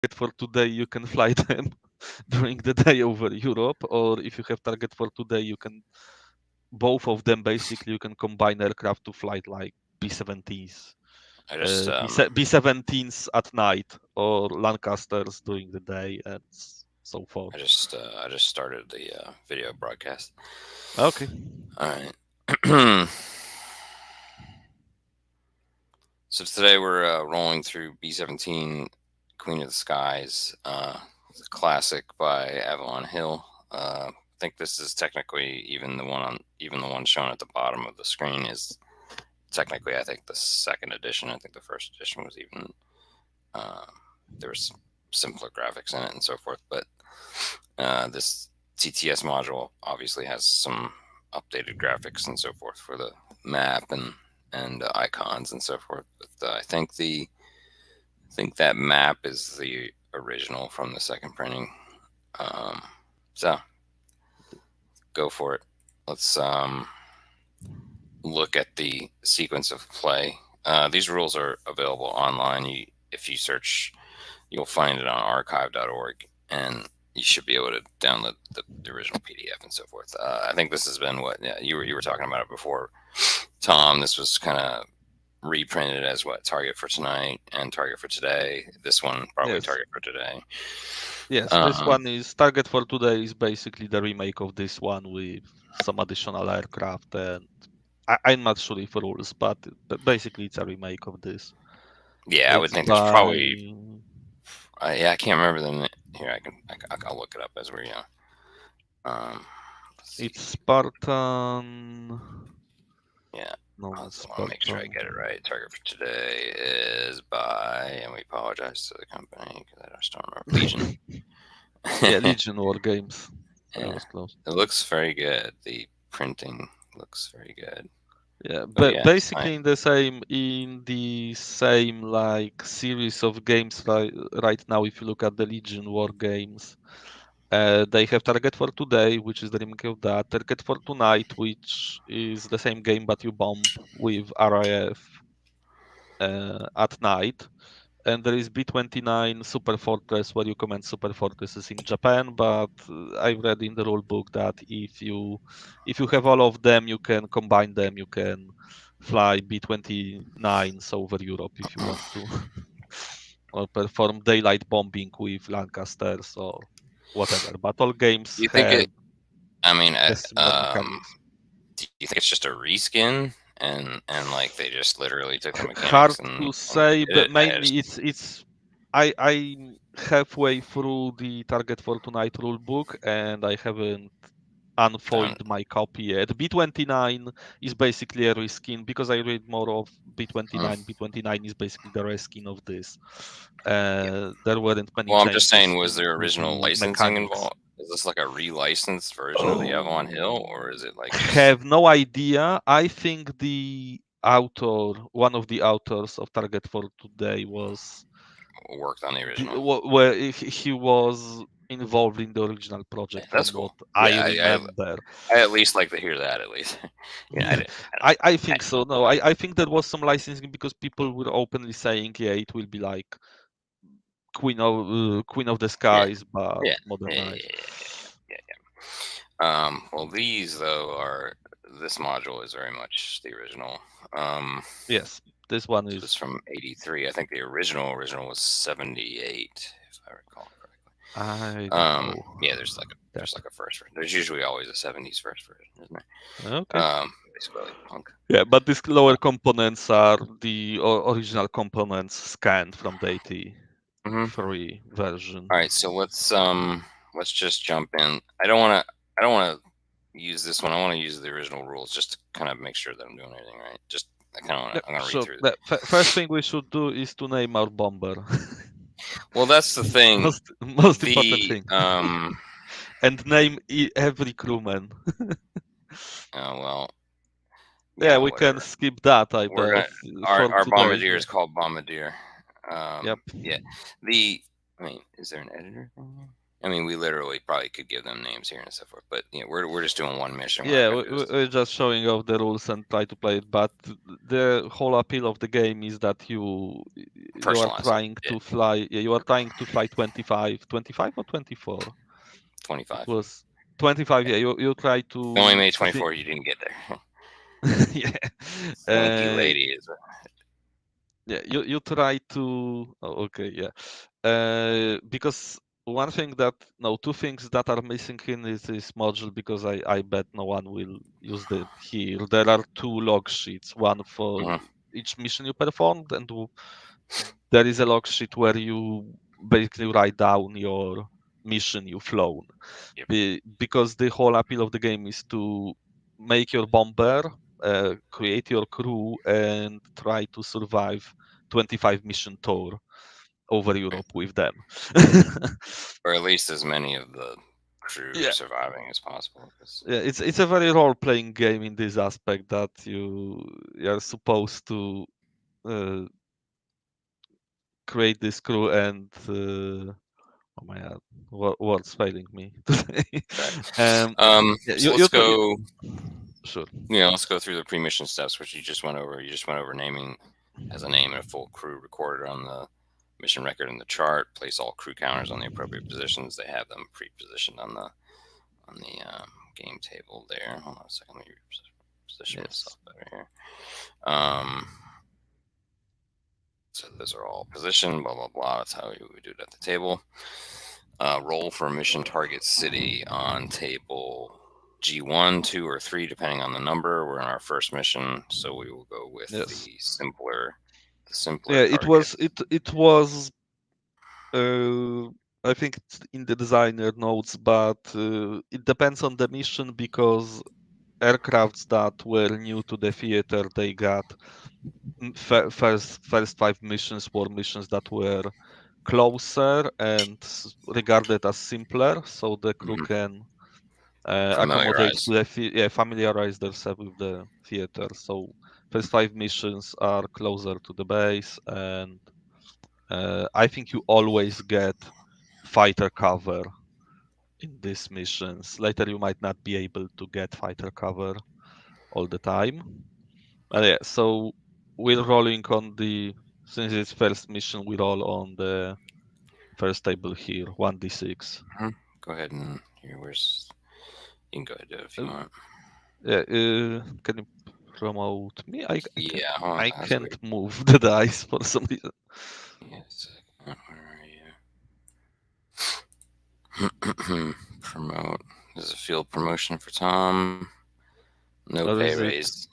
for today, you can fly them during the day over Europe, or if you have target for today, you can both of them basically you can combine aircraft to fly like B-17s, I just B-17s at night, or Lancasters during the day, and so forth. I just started the video broadcast. Okay. All right. So today we're rolling through B-17, Queen of the Skies, it's a classic by Avalon Hill. I think this is technically even the one shown at the bottom of the screen is technically I think the second edition. I think the first edition was even uh, there was simpler graphics in it and so forth. But this TTS module obviously has some updated graphics and so forth for the map and icons and so forth. But I think that map is the original from the second printing. Um, so go for it. Let's look at the sequence of play. These rules are available online. If you search, you'll find it on archive.org, and you should be able to download the original PDF and so forth. I think this has been what you were talking about it before, Tom. This was kind of reprinted as what Target for Tonight and Target for Today. This one probably Yes. Target for Today. Yes, this Um, one is target for today is basically the remake of this one with some additional aircraft, and I'm not sure if rules, but basically it's a remake of this. yeah, I would It's think there's probably by yeah, I can't remember the here. I'll look it up as we're let's see. it's Spartan. Yeah, No, I not want to make sure I Spartan. get it right. Target for Today is by, and we apologize to the company because I just don't remember. Legion. Yeah, Legion War Games. I Yeah, was close. it looks very good. The printing looks very good. Yeah, Oh but yes, basically in the same like series of games right now. If you look at the Legion War Games, they have Target for Today, which is the remake of that. Target for Tonight, which is the same game but you bomb with RAF at night. And there is B-29 Super Fortress, where you command super fortresses in Japan. But I read in the rule book that if you have all of them, you can combine them. You can fly B-29s over Europe if you want to, or perform daylight bombing with Lancasters or whatever. But all games do you think it? have I mean, similar mechanics. do you think it's just a reskin and like they just literally took the Hard mechanics to and say, did but it? mainly it's I'm halfway through the Target for Tonight rulebook and I haven't Done. unfoiled my copy yet. B-29 is basically a reskin because I read more of Mm. B-29. B-29 is basically the reskin of this. There weren't many Well, I'm just changes saying, was there into original the licensing mechanics. involved? Is this like a relicensed version of the Avalon Hill, Oh, or is it like just have no idea. I think one of the authors of Target for Today was worked on the original? where he was involved in the original Yeah, project, from that's what cool. I Yeah, remember. I at least like to hear that at least. Yeah, I I think didn't so. know No, about I think there was some licensing because people were openly saying, yeah, it will be like Queen of the yeah, Skies, but yeah, yeah, yeah, modernized. yeah, well, these though are this module is very much the original. Yes, this one This was is. from '83. I think the original was '78, if I recall correctly. I don't know Yeah, that. there's like a first version. There's usually always a '70s first version, isn't there? Okay. Basically like punk. Yeah, but these Uh, lower components are the original components scanned from the mhm. 83 version. All right, so let's just jump in. I don't want to use this one. I want to use the original rules just to kind of make sure that I'm doing everything right. Just I kind of want Yeah, to. I'm gonna read sure. through. The first thing we should do is to name our bomber. Well, that's the thing. Most important The thing. And name every crewman. well, Yeah, yeah, we can whatever. skip that, I We're bet, gonna for our today. bombardier Yeah. is called bombardier. Yep. Yeah. The I mean, is there an editor thing here? I mean, we literally probably could give them names here and so forth, but we're just doing one mission. We're not Yeah, going to do this. we're just showing off the rules and try to play it, but the whole appeal of the game is that you are Personalize it. trying Yeah, to fly. Yeah, you are trying to fly 25 or 24. It 25. was 25. Yeah, you try You only to made fi- 24. You didn't get there. yeah. Slinky lady is. Yeah, you try to. Oh, okay, yeah. Because one thing that no, two things that are missing in this module because I bet no one will use them here. There are two log sheets, one for Mhm. each mission you performed, and there is a log sheet where you basically write down your mission you've flown. Yep. Because the whole appeal of the game is to make your bomber, create your crew, and try to survive 25 mission tour over Right. Europe with them. Or at least as many of the crew Yeah, surviving as possible. 'Cause yeah, it's a very role-playing game in this aspect that you are supposed to uh, create this crew and oh my god, words failing me today. okay. um, yeah, So let's go. sure. Let's go through the pre-mission steps, which you just went over. You just went over naming as a name and a full crew recorded on the mission record in the chart. Place all crew counters on the appropriate positions. They have them pre-positioned on the game table there. Hold on a second. Let me position Yes. myself better here. Um, so those are all positioned. Blah blah blah. That's how we would do it at the table. Roll for mission target city on table G1, 2, or 3, depending on the number. We're in our first mission, so we will go with Yes. the simpler Yeah, targets. it was uh, I think it's in the designer notes, but it depends on the mission because aircrafts that were new to the theater, they got first five missions were missions that were closer and regarded as simpler, so the crew Mhm. can accommodate Familiarize. to yeah, familiarize themselves with the theater. So first five missions are closer to the base, and I think you always get fighter cover in these missions. Later, you might not be able to get fighter cover all the time. But yeah, so we're rolling on the since it's first mission, we roll on the first table here, 1d6. Mhm. Go ahead and here. Where's you can go ahead and do it if you Uh, want. yeah, can you promote me? Yeah, hold on, I that's weird. can't move the dice for some reason. Yes. Where are you? Promote. There's a field promotion for Tom. No Or pay is it? raise.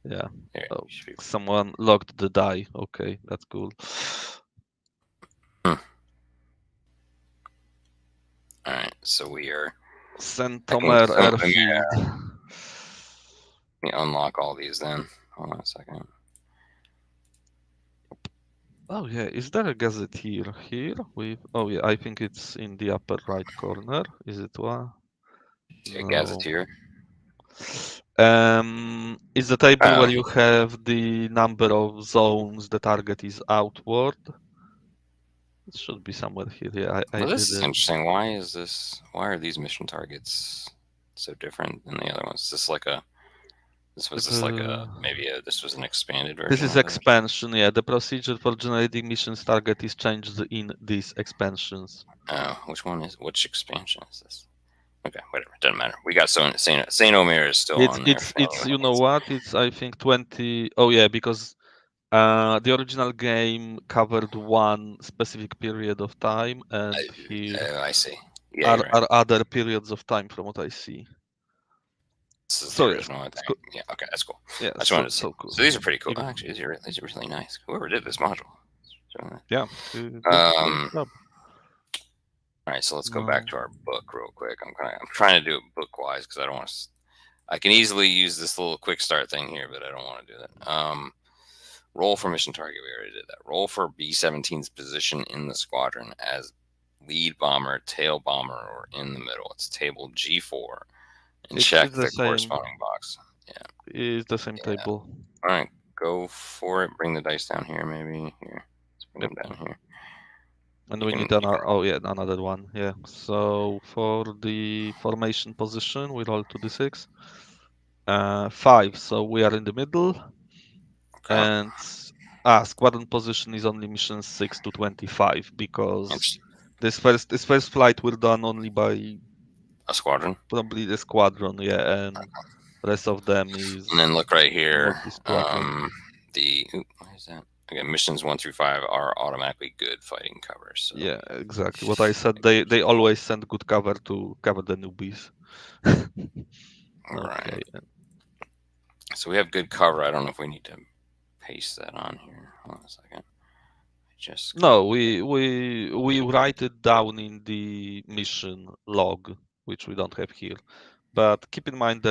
Yeah. Here, Oh, you should be. someone locked the die. Okay, that's cool. Hmm. All right, so we are. I can Santomer so Airfield. let me unlock all these then. Hold on a second. Oh yeah, is there a gazetteer here? With oh yeah, I think it's in the upper right corner. Is it one? A No. gazetteer. Is the table Oh, where you have the number of zones the target is outward? It should be somewhere here. Yeah, I well, this is didn't. interesting. Why is this? Why are these mission targets so different than the other ones? Is this like a? This was this like a Uh, maybe a, this was an expanded this version is of it. expansion. Yeah, the procedure for generating missions target is changed in these expansions. Oh, which expansion is this? Okay, whatever. Doesn't matter. We got Saint Omer is still on there. If It's anyone you know needs. what? It's I think 20. Oh yeah, because the original game covered one specific period of time, and here I see. Yeah, you're right. are other periods of time from what I see. This is the So yes, original, I it's think. cool. Yeah, okay, that's cool. Yeah, I just wanted to see. so cool. So these are pretty cool. You- Actually, these are really nice. Whoever did this module. yeah, great Um. job. All right, so let's go back No, to our book real quick. I'm trying to do it book wise because I don't want to. I can easily use this little quick start thing here, but I don't want to do that. Roll for mission target. We already did that. Roll for B-17's position in the squadron as lead bomber, tail bomber, or in the middle. It's table G4, and check it's the the same. corresponding box. Yeah. It's the same Yeah. table. All right, go for it. Bring the dice down here, maybe. Here, let's bring Yep. them down here. And You we can, need another one. Yeah. So for the formation position, we roll 2d6. 5. So we are in the middle. okay. And squadron position is only mission 6 to 25 because Interesting. this first flight were done only by A squadron. probably the squadron, yeah, and rest of them And then is look right here. multi-squadron. What is that? Okay, missions 1 through 5 are automatically good fighting cover. So Yeah, exactly. What I said, they always send good cover to cover the newbies. all right. Okay. So we have good cover. I don't know if we need to paste that on here. Hold on a second. I just No, copied it. we write it down in the mission log, which we don't have here. But keep in mind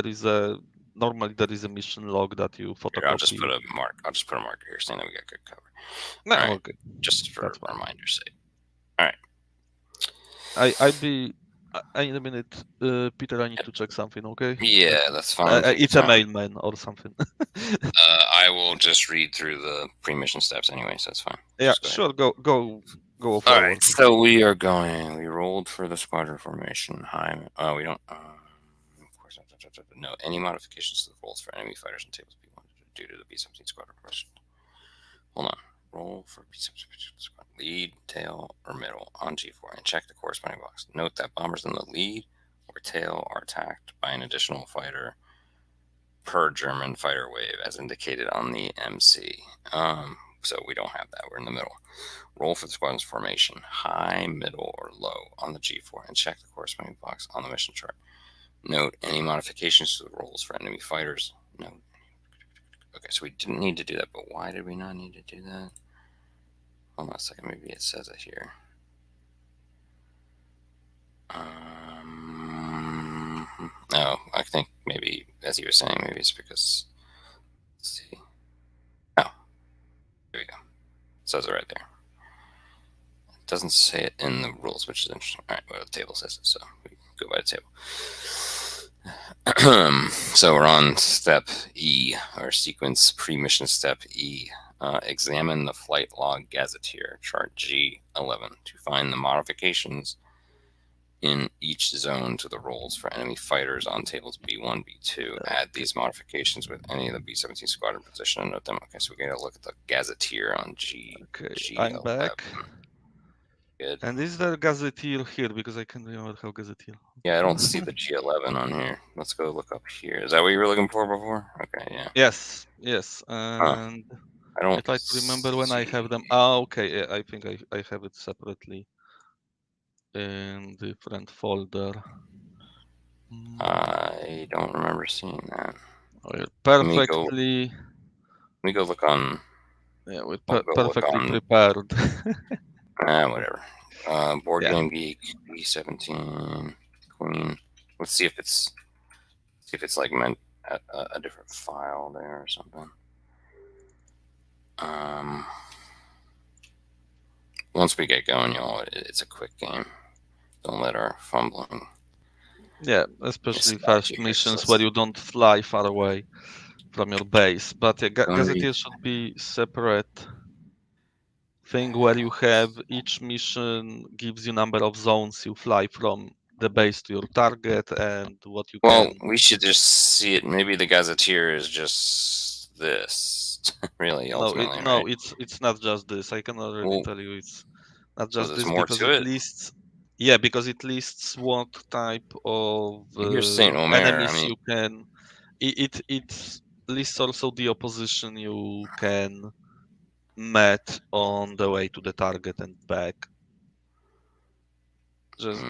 normally there is a mission log that you Here, I'll just put photocopy. a mark. I'll just put a marker here saying that we got good cover. No, All right, okay, just for that's a fine. reminder's sake. All right. I'd be in a minute, Peter. I need to check something. Okay. Yeah, that's fine. Take your It's a time. mailman or something. I will just read through the pre-mission steps anyway, so that's fine. Yeah, Just go ahead. sure. Go All right, forward. so we are going. We rolled for the squadron formation. High. We don't. Of course, no. Any modifications to the rolls for enemy fighters and tables B1 due to the B-17 squadron progression. Hold on. Roll for B-17 squadron. Lead, tail, or middle on G4 and check the corresponding box. Note that bombers in the lead or tail are attacked by an additional fighter per German fighter wave, as indicated on the MC. So we don't have that. We're in the middle. Roll for the squadron's formation, high, middle, or low on the G4, and check the corresponding box on the mission chart. Note any modifications to the rolls for enemy fighters. Note. Okay, so we didn't need to do that, but why did we not need to do that? Hold on a second, maybe it says it here. No, I think maybe, as you were saying, maybe it's because, let's see. Oh, here we go. It says it right there. It doesn't say it in the rules, which is interesting. All right, well, the table says it, so we go by the table. So we're on step E, or sequence pre-mission step E. Examine the flight log gazetteer, chart G11, to find the modifications in each zone to the rolls for enemy fighters on tables B1, B2. Add these modifications with any of the B-17 squadron position and note them. Okay, so we gotta look at the gazetteer on Okay, G11. I'm back. Good. And is there gazetteer here? Because I can't remember how gazetteer. Yeah, I don't see the G11 on here. Let's go look up here. Is that what you were looking for before? Okay, yeah. Yes, and I don't I try to remember when I have them. Okay, yeah, I think I have it separately in different folder. I don't remember seeing that. Perfectly. Let me go look on. Yeah, we're I'll go look perfectly on. prepared. Whatever. Board Yeah. game geek B-17 Queen. Let's see if it's like meant a different file there or something. Once we get going, y'all, it's a quick game. Don't let our fumbling. Yeah, especially first Here, missions where you don't fly far away from your base. But yeah, gazetteer should be separate thing where you have each mission gives you number of zones you fly from the base to your target and what you can. We should just see it. Maybe the gazetteer is just this, really, ultimately, right? It's not just this. I can already tell you it's not just there's this more because to it it. lists. Because it lists what type of Here's Saint Omer. enemies you can. It lists also the opposition you can met on the way to the target and back. Just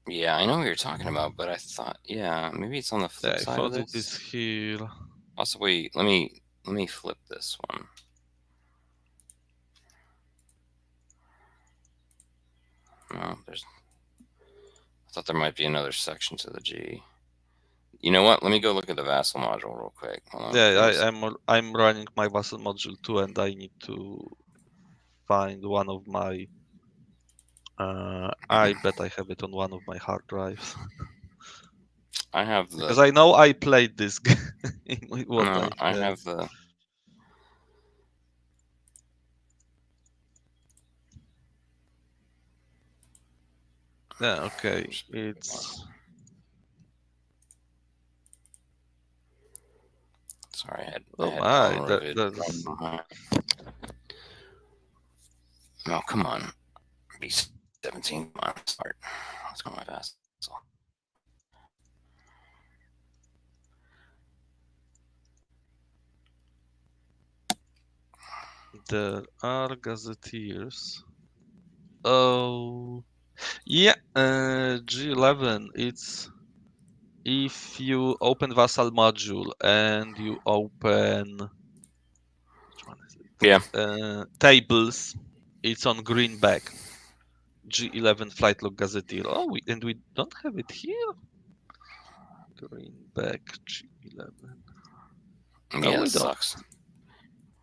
yeah, I know what you're talking about, but I thought, maybe it's on the flip side of this. it is here. Possibly, let me flip this one. No, I thought there might be another section to the G. You know what? Let me go look at the vassal module real quick. Hold on, I'm running my vassal module too, and I need to find one of my. I bet I have it on one of my hard drives. I have because I know I played this game. I have the. Yeah, okay. It's Sorry, I oh had my, cooperative that's running behind. No, come on. B-17, come on, start. Let's go my vessel. there are gazetteers. Oh yeah, G11. It's if you open Vassal module and you open which one is it? Yeah. Tables. It's on green back. G11 flight log gazetteer. Oh, and we don't have it here. Green back G11. No, Yeah, we that don't. sucks.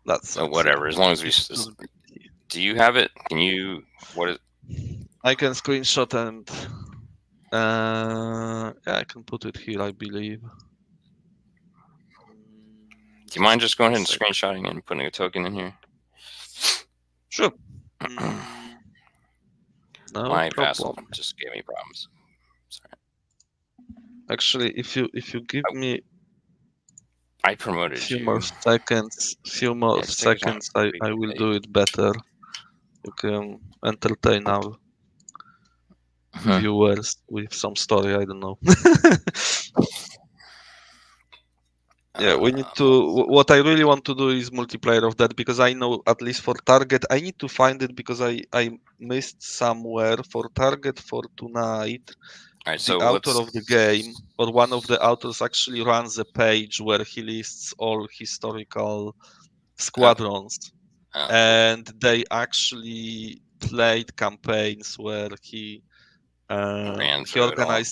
That Oh, sucks. Yeah, whatever. As long as we. it should be. Do you have it? Can you? What is? I can screenshot and yeah, I can put it here. I believe. Do you mind Just just going a ahead and sec. screenshotting and putting a token in here? Sure. Mm, no My vassal problem. just gave me problems. Sorry. Actually, if you give me I a promoted few more you. seconds, Yeah, just take your time. I will do it better. You can entertain our Huh. viewers with some story. I don't know. Yeah, we need to. Well, What I really want to do is multiplayer of that because I know at least for target, I need to find it because I missed somewhere for target for tonight. all right. The So author of the game let's. or one of the authors actually runs a page where he lists all historical Okay. squadrons, Cool. and they actually played campaigns where Ran through it all.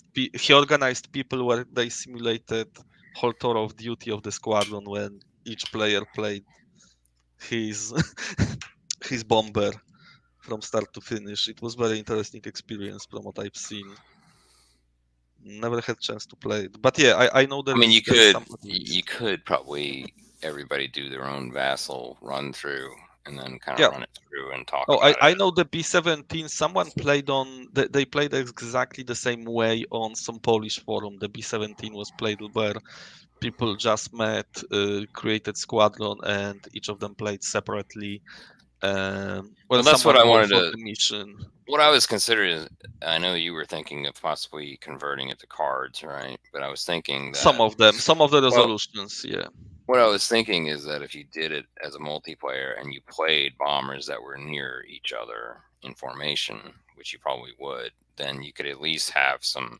he organized people where they simulated whole tour of duty of the squadron when each player played his his bomber from start to finish. It was very interesting experience from what I've seen. Never had chance to play it, but yeah, I know I mean, there is somebody you list. could probably everybody do their own vassal run through and then kind of Yeah. run it through and talk Oh, about I it. know the B-17. Someone played on. They played exactly the same way on some Polish forum. The B-17 was played where people just met, created squadron, and each of them played separately. When Well, that's what someone I go wanted for to. the mission. What I was considering, I know you were thinking of possibly converting it to cards, right? But I was thinking that, Some of the well, resolutions, yeah. what I was thinking is that if you did it as a multiplayer and you played bombers that were near each other in formation, which you probably would, then you could at least have some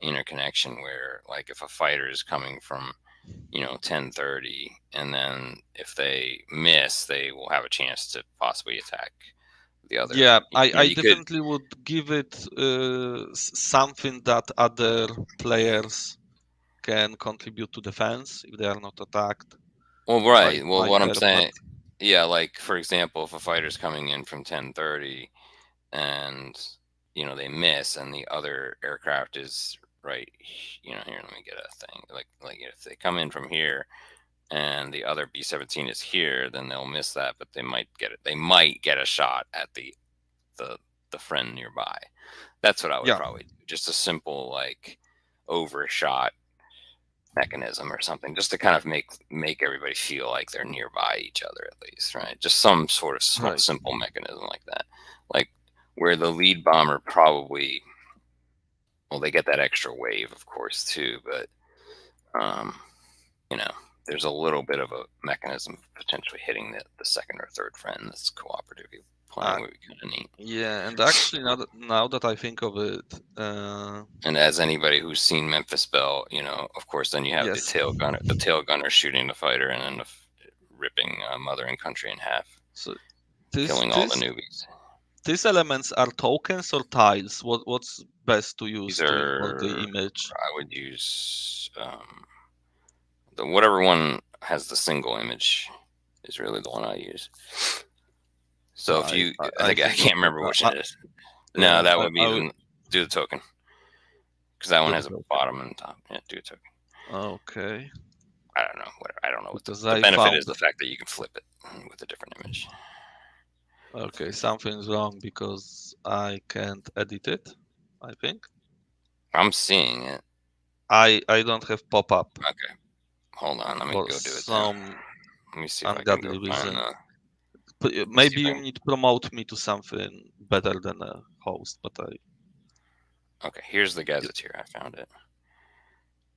interconnection where, like, if a fighter is coming from 1030, and then if they miss, they will have a chance to possibly attack the other. Yeah, I You could. definitely would give it something that other players can contribute to defense if they are not attacked, Well, like right. Well, what I'm sniper. But saying, yeah, like for example, if a fighter's coming in from 1030 and they miss, and the other aircraft is right. Here, let me get a thing. Like if they come in from here and the other B-17 is here, then they'll miss that, but they might get it. They might get a shot at the the friend nearby. That's what I would yeah, probably do. Just a simple like overshot mechanism or something, just to kind of make everybody feel like they're nearby each other at least, right? Just some sort of small, right. simple mechanism like that, like where the lead bomber probably, well, they get that extra wave, of course, too, but um, you know, there's a little bit of a mechanism for potentially hitting the second or third friend that's cooperative Uh, playing would be kind of neat. yeah, and actually now that I think of it, And as anybody who's seen Memphis Belle, of course, then you have yes. the tail gunner shooting the fighter, and then ripping Mother and Country in half, So this killing all the this newbies. these elements are tokens or tiles. What's best to These use to import the are, image? I would use the whatever one has the single image is really the one I use. So if you, I I think I think of can't remember which it is. No, yeah, that would be I will do the token, because that one do has the a token. bottom and top. Yeah, do a token. Okay, I don't know. I don't know what because the I benefit found is. The fact that you can flip it with a different image. okay something's wrong because I can't edit it. I think. I'm seeing it. I don't have pop-up Okay, hold on. Let me for go do it then. some Let me see if I can go ungodly find reason. the. Let me see Maybe if I you can. need to promote me to something better than a host, but I, Okay, here's the you gazetteer. I found it.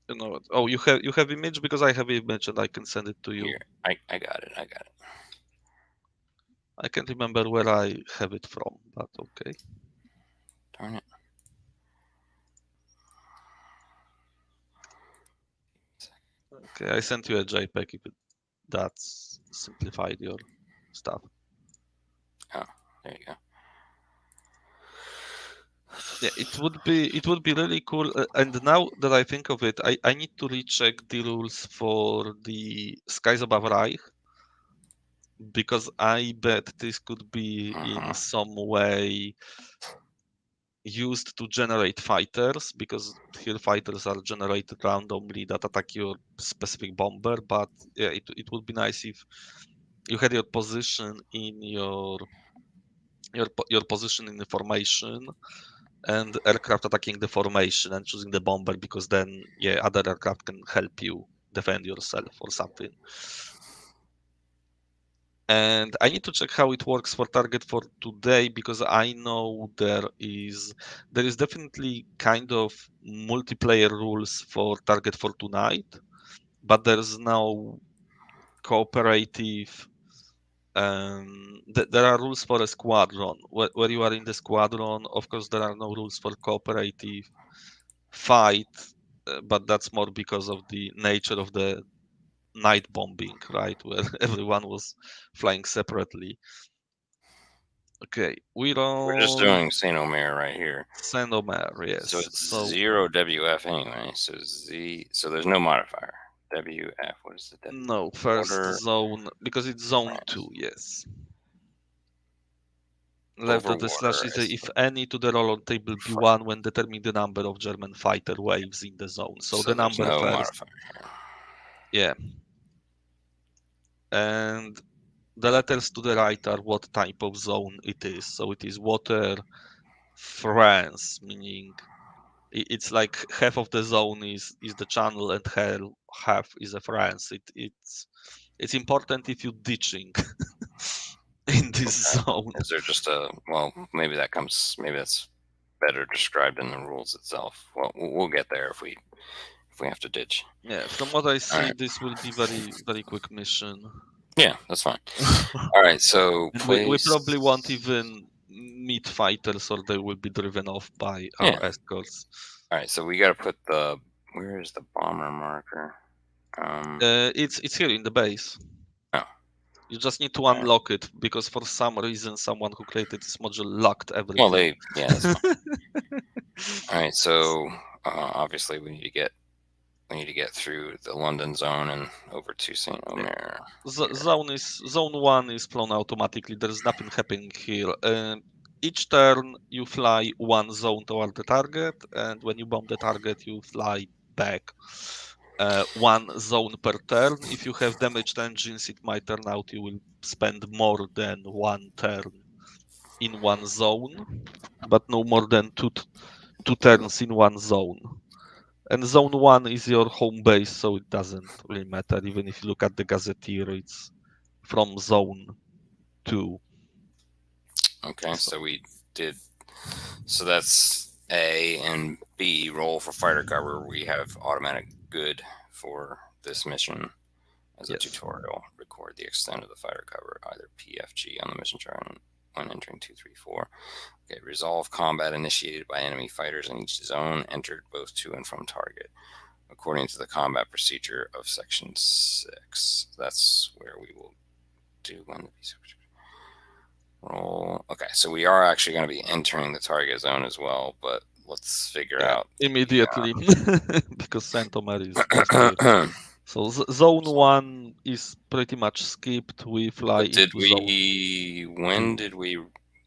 you know what? Oh, you have image because I have image and I can send it to you. Here, I got it. I got it. I can't remember where I have it from, but okay. Darn it. Okay, I sent you a JPEG if that's simplified your stuff. Oh, there you go. Yeah, it would be really cool. And now that I think of it, I need to recheck the rules for the Skies Above Reich because I bet this could be in Uh-huh. some way used to generate fighters because here fighters are generated randomly that attack your specific bomber. But yeah, it would be nice if you had your position in your position in the formation and aircraft attacking the formation and choosing the bomber because then yeah other aircraft can help you defend yourself or something. And I need to check how it works for target for today because I know there is definitely kind of multiplayer rules for target for tonight, but there's no cooperative. There are rules for a squadron where you are in the squadron. Of course, there are no rules for cooperative fight, but that's more because of the nature of the night bombing, right? Where everyone was flying separately. Okay, we We're just roll doing Saint Omer right here. Saint Omer, So yes. it's So zero WF anyway. So Z. So there's no modifier. WF. What is the W? no, first Order zone because it's zone France. 2, yes. Left Over of the slash water is is if any to the roll on table B1 when determining the number of German fighter waves in the zone. So so the there's number no first, modifier here. yeah. And the letters to the right are what type of zone it is. So it is water, France, meaning it's like half of the zone is the channel and half is a France. It's important if you're ditching in this Okay. zone. Is there just a well? Maybe that comes. Maybe that's better described in the rules itself. Well, we'll get there if we have to ditch. Yeah, from what I All see, right. this will be very very quick mission. Yeah, that's fine. All right. So And we probably won't place. even meet fighters or they will be driven off by Yeah. our escorts. All right. So we got to put the. Where is the bomber marker? It's here in the base. Oh. You just need to All right. unlock it because for some reason someone who created this module locked Well, everything. they. Yeah, that's fine. All right. So obviously we need to get through the London zone and over to Saint Yeah. Omer. Zone 1 is flown automatically. There's nothing happening here. Each turn you fly one zone toward the target, and when you bomb the target, you fly back one zone per turn. If you have damaged engines, it might turn out you will spend more than one turn in one zone, but no more than two turns in one zone. And zone 1 is your home base, so it doesn't really matter. Even if you look at the gazetteer, it's from zone 2. Okay. So, So we did. So that's A and B. Roll for fighter cover. We have automatic good for this mission as a yes. tutorial. Record the extent of the fighter cover, either PFG on the mission chart when entering 234. Okay, resolve combat initiated by enemy fighters in each zone entered both to and from target, according to the combat procedure of section 6. That's where we will do when the roll. Okay, so we are actually going to be entering the target zone as well, but let's figure Yeah, out immediately because Santomer is just here. the. So zone 1 is pretty much skipped. We fly But did into zone we? When 2. did we?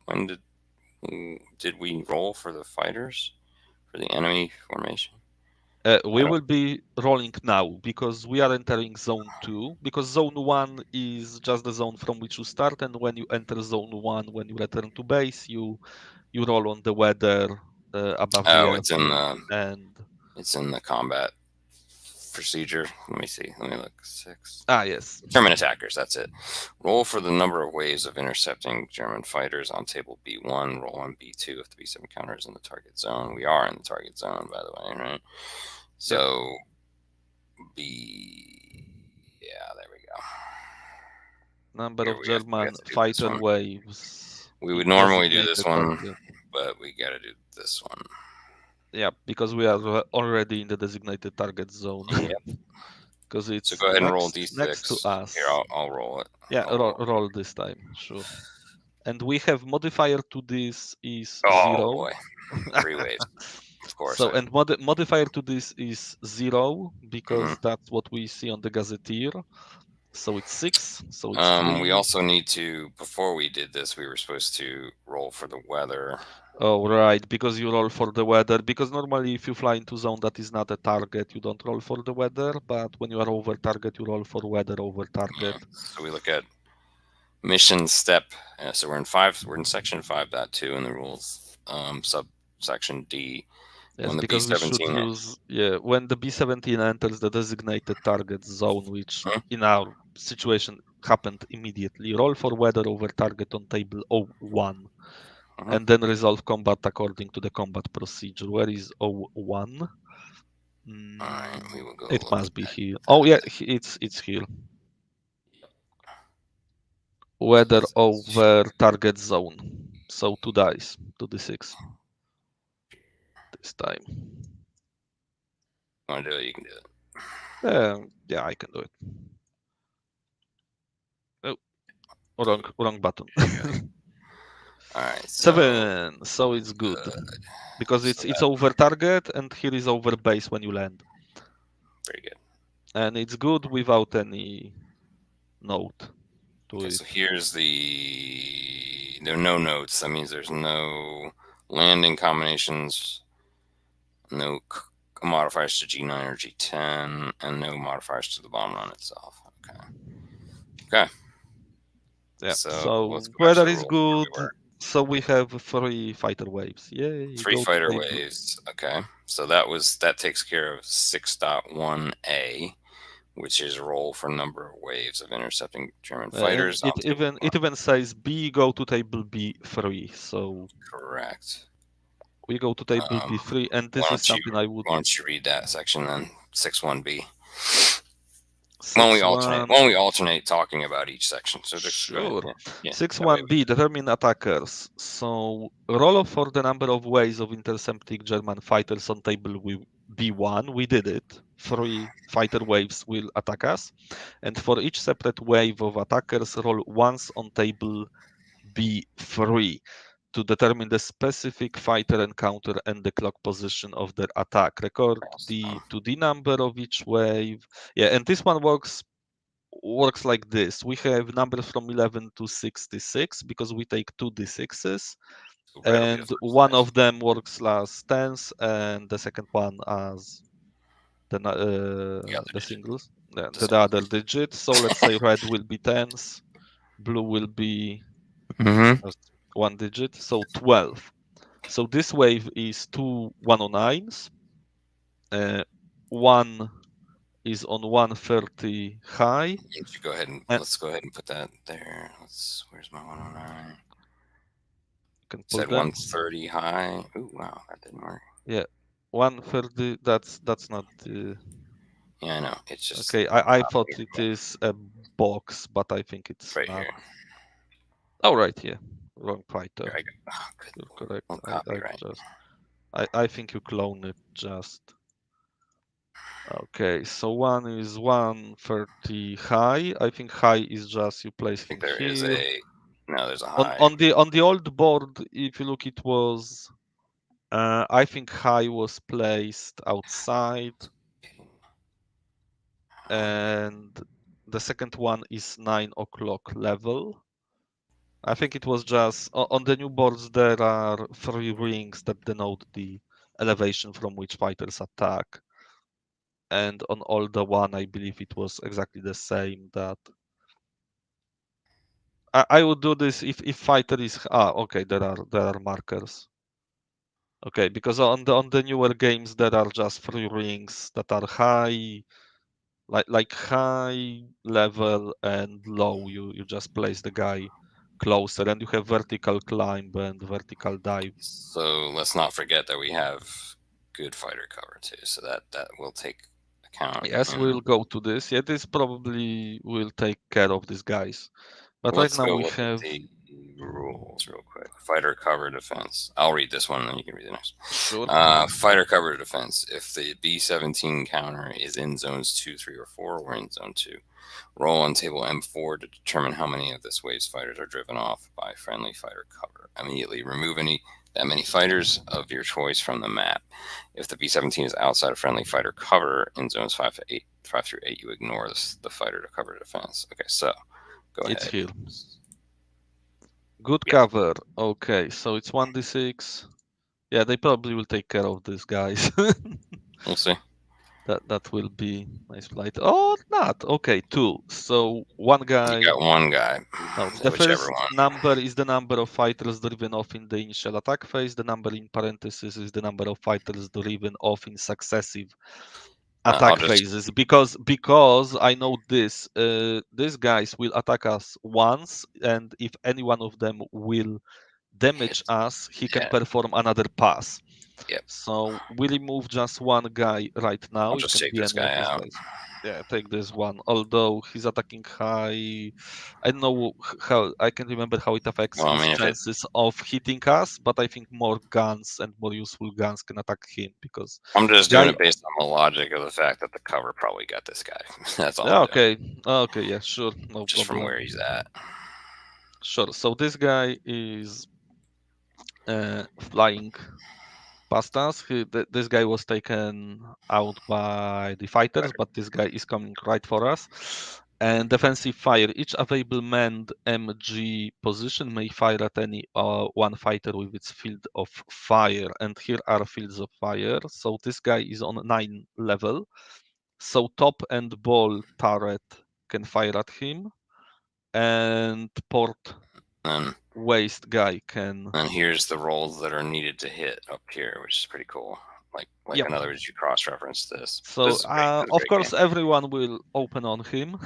When did we roll for the fighters for the enemy formation? I We don't. will be rolling now because we are entering zone 2. Because zone 1 is just the zone from which you start, and when you enter zone 1, when you return to base, you roll on the weather above the Oh, airfield, and it's in the combat procedure. Let me see. Let me look. 6. yes, German attackers. That's it. Roll for the number of waves of intercepting German fighters on table B1. Roll on B2 if the B7 counter is in the target zone. We are in the target zone, by the way, right? yeah, So B. Yeah, there we go. number Here of we have German to do this fighter one. waves We would in normally do this designated one, target. but we got to do this one. Yeah, because we are already in the designated target zone. Yep. Because So it's go ahead and roll next to D6. Here, us. I'll roll it. Yeah, I'll roll. roll this time, sure. And we have modifier to this is Oh 0. boy, 3 waves. Of course, So, I. and modifier to this is 0 Mhm. because that's what we see on the gazetteer. So it's 6. So it's 3. We also need to. Before we did this, we were supposed to roll for the weather. Oh, right, because you roll for the weather. Because normally, if you fly into zone that is not a target, you don't roll for the weather. But when you are over target, you roll for weather over target. So we look at mission step. So we're in 5. We're in section 5.2 in the rules. Subsection D. Yes, When the because we should B-17. use, yeah, when the B-17 enters the designated target zone, which Hmm? in our situation happened immediately, roll for weather over target on table O1, Mhm. and then resolve combat according to the combat procedure. Where is O1? All right, we will go It look must be at here. Oh yeah, that. it's here. So Weather this is. over target zone. So 2 dice, 2d6 this time. Want to do it? You can do it. Yeah, I can do it. Oh, wrong button. All right, so 7, so it's good because so it's that over target and here is over base when you land, very good. and it's good without any note to Okay, it. so here's the there are no notes. That means there's no landing combinations, no modifiers to G9 or G10, and no modifiers to the bomb run itself. Okay. Okay. Yeah, So let's so go back to weather the is rules where good. we were. So we have 3 fighter waves. Yay, 3 go to fighter table. waves. Okay. So that takes care of 6.1A, which is roll for number of waves of intercepting German And fighters on table. it even says B, go to table B3. So Correct. we go to table Um, B3, and why this is don't you something I would why don't you read that section then? 6.1B. six one. Why don't we alternate talking about each section? So just go ahead. Sure. Yeah. Yeah. Six That way one B determine attackers. So roll for the number of ways of intercepting German fighters on table with B1. We did it. 3 fighter waves will attack us, and for each separate wave of attackers, roll once on table B3 to determine the specific fighter encounter and the clock position of their attack. Record the 2D number of each wave. Yeah, and this one works like this. We have numbers from 11 to 66 because we take 2d6s, so red will be the and first one dice. of them works as tens and the second one as The other the digit. singles, The the single. other digit. So let's say red will be tens, blue will be Mm-hmm. just 1 digit, so 12. So this wave is 2 109s. One is on 130 high. You go ahead and And let's go ahead and put that there. Where's my 109? you can pull Said them. 130 high. Ooh, wow, that didn't work. Yeah, 130. That's not. Yeah, I know. It's just Okay, I thought it is a box, but I think it's right not. here. Oh, right here. Wrong fighter. Here I go. Oh, good You're lord. correct. No I copyright. just. I think you clone it just. Okay, so one is 130 high. I think high is just you place I think him there is here. a no. There's a On high. on the on the old board, if you look, it was. I think high was placed outside, and the second one is 9 o'clock level. I think it was just on the new boards there are 3 rings that denote the elevation from which fighters attack. And on all the one, I believe it was exactly the same. That I would do this if fighter is okay. There are markers. Okay, because on the newer games there are just 3 rings that are high, like high level and low. You just place the guy closer, and you have vertical climb and vertical dive. So let's not forget that we have good fighter cover too. So that will take account Yes, in. we'll go to this. Yeah, this probably will take care of these guys. But right Let's now go we look at have the rules real quick. Fighter cover defense. I'll read this one, and then you can read the next. sure. Fighter cover defense. If the B-17 counter is in zones 2, 3, or 4, we're in zone 2. Roll on table M4 to determine how many of this wave's fighters are driven off by friendly fighter cover. Immediately remove that many fighters of your choice from the map. If the B-17 is outside of friendly fighter cover in zones 5 through 8, you ignore the fighter to cover defense. Okay, so go It's ahead. here. Good Yeah, cover. Okay, so it's 1d6. Yeah, they probably will take care of these guys. we'll see. That will be nice flight. Oh, not. Okay, 2. So one You guy. got one guy, No, the whichever first one. number is the number of fighters driven off in the initial attack phase. The number in parentheses is the number of fighters driven off in successive I'll attack just phases. Because I know this. These guys will attack us once, and if any one of them will damage hit. us, he can Yeah, perform another pass. yep. So we remove just one guy right I'll now. It just can take be this any of guy these out. guys. Yeah, take this one. Although he's attacking high, I don't know how I can remember how it affects Well, I his mean, if it, chances of hitting us, but I think more guns and more useful guns can attack him because I'm just doing guy. it based on the logic of the fact that the cover probably got this guy. That's all Yeah, I'm doing, okay, okay, yeah, sure, no just from problem. where he's at. Sure. So this guy is flying past us. This guy was taken out by the fighters, but this guy is coming right for us. And defensive fire. Each available manned MG position may fire at any one fighter with its field of fire. And here are fields of fire. So this guy is on 9 level. So top and ball turret can fire at him. And port And waist guy can. then here's the rolls that are needed to hit up here, which is pretty cool. Like Yep. in other words, you cross-reference this. So, This is great. This is a of great game. course, everyone will open on him.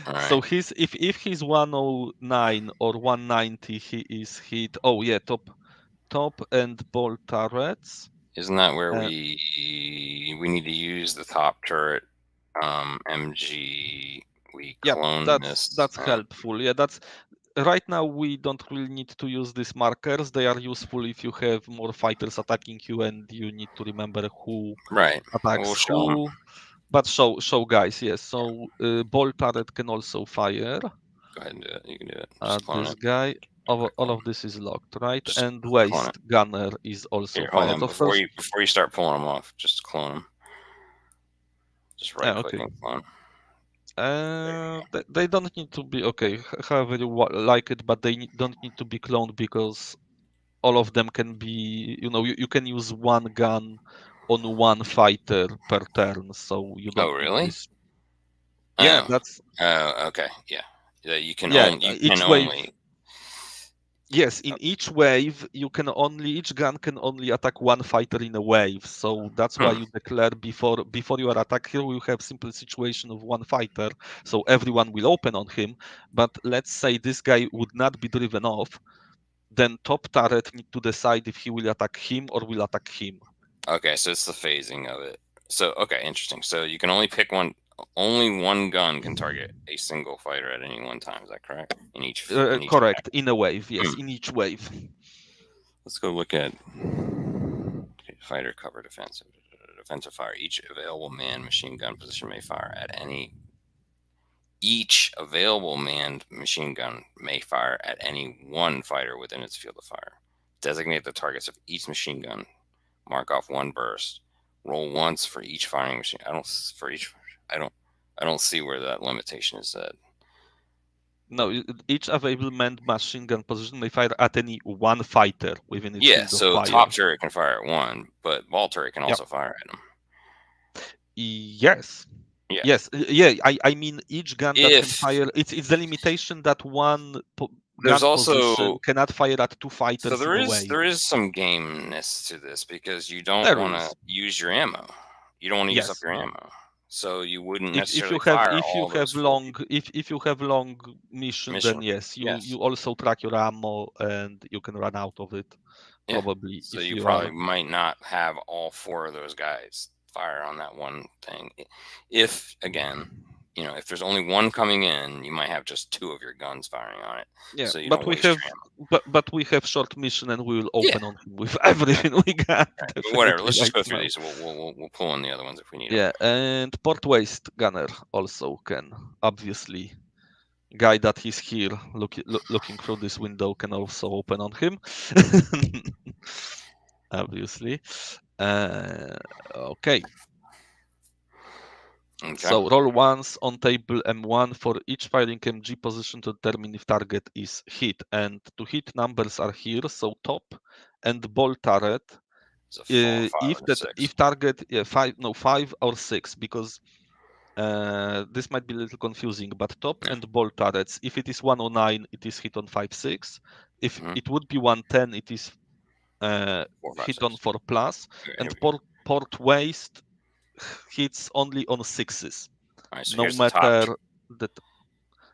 All right. So if he's 109 or 190, he is hit. Oh yeah, top and ball turrets. Isn't that where Uh, we need to use the top turret MG? We yeah, clone that's this. that's helpful. Yeah, that's right now we don't really need to use these markers. They are useful if you have more fighters attacking you and you need to remember who Right. We'll attacks show them. who. But show guys, yes. So ball turret can also fire. Go ahead and do it. You can do it. Just clone This it. guy, all Cool. of this is locked, right? Just And clone it. waist gunner is also Here, hold fired. on. Of course, Before you start pulling them off, just clone them. Just right click okay. and clone. They don't need to be okay. However you like it, but don't need to be cloned because all of them can be. You can use one gun on one fighter per turn, so you Oh, don't need really? this. Yeah, Oh. that's Oh, okay. Yeah. Yeah. You can yeah. only. You can Each wave. only. Yes, in each wave, each gun can only attack one fighter in a wave. So that's why Hmm. you declare before you are attacked. Here we have simple situation of one fighter, so everyone will open on him. But let's say this guy would not be driven off, then top turret need to decide if he will attack him or will attack him. Okay, so it's the phasing of it. So okay, interesting. So you can only pick one. Only one gun can target a single fighter at any one time. Is that correct? In each wave. Correct, in a wave, yes, Hmm. in each wave. Let's go look at fighter cover defensive. Defensive fire. Each available man machine gun position may fire at any. Each available manned machine gun may fire at any one fighter within its field of fire. Designate the targets of each machine gun. Mark off one burst. Roll once for each firing machine. I don't see where that limitation is set. No, each available manned machine gun position may fire at any one fighter within its Yeah, field of so fire. top turret can fire at one, but ball turret can also fire at them. Yes. Yeah. Yes. Yeah. I mean each gun that can If fire. It's the limitation that one There's gun position, also cannot fire at two so fighters in a wave. there is some gameness to this because you don't There want to is. use your ammo. You don't want to use up Yes. your ammo, so you wouldn't If you necessarily have fire if you all those have four long people. if you have long mission, Mission, then yes, yes, you also track your ammo and you can run out of it. yeah. Probably So if you you probably are. might not have all four of those guys fire on that one thing. If again, if there's only one coming in, you might have just two of your guns firing on it, Yeah, so you but don't we waste have your ammo. but we have short mission and we will Yeah, open on him with everything we got but whatever. definitely Let's just right go through now. these. We'll pull in the other ones if we need them. Yeah, and port waste gunner also can obviously guy that is here looking through this window can also open on him. Obviously. Okay. Okay. So roll once on table M1 for each firing MG position to determine if target is hit. And to hit numbers are here, so top and ball turret. It's a 5 and a 6. If target five or six, because this might be a little confusing, but top Yeah. and ball turrets, if it is 109, it is hit on 5-6. If Mhm. it would be 110, it is 4, 5, hit on 6. 4 plus, Okay, here and we go. port waste hits only on sixes, All right, so no here's the top. matter that.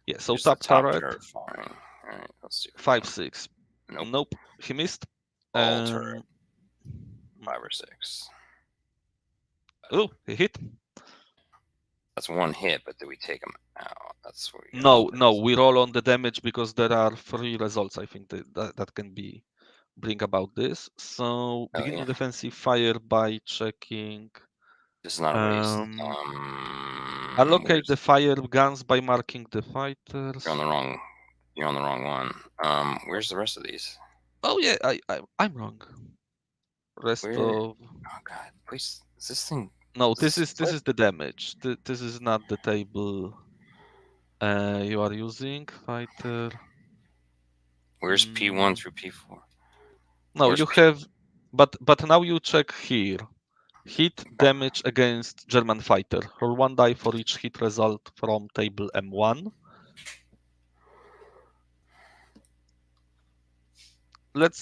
Yeah, so Here's the top top turret turret firing. All right, let's see if we can. 5-6. Nope. Nope, he missed. Ball turret, Um, 5 or 6. oh, he hit. That's one hit, but did we take him out? That's where we No, got. no, we roll on the damage because there are 3 results. I think that can be bring about this. So Oh beginning yeah, defensive fire by checking. this is not a race. Um, Allocate the Where's fire guns by marking the you're on fighters. the wrong. You're on the wrong one. Where's the rest of these? Oh yeah, I'm wrong. Rest Where? of Oh god, please. Is this thing? no, Does this this flip? is the damage. This is not the table you are using. Fighter. Where's P1 Mm, through P4? no, Where's you P? have, but now you check here. Hit damage against German fighter. Roll 1 die for each hit result from table M1.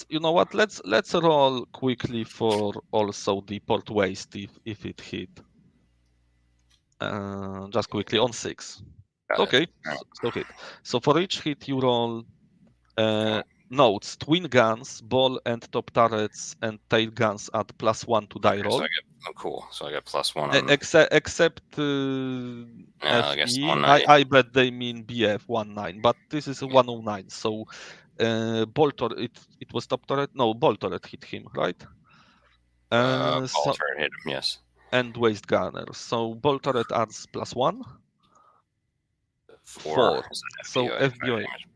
You know what? Let's roll quickly for also the port waste if it hit. Just quickly on 6. Got it. Okay, All right. so hit. So for each hit you roll notes, twin guns, ball and top turrets and tail guns at +1 to die Okay, so roll. I get. Oh, cool. So I got +1 on. Except Yeah, I guess FE, 190. I bet they mean BF 19, but this is 109. So ball turret, it was top turret. No, ball turret hit him, right? Ball So turret hit him. Yes. and waste gunner. So ball turret adds +1, 4 4. is an So FBOA fire FBOA. damage.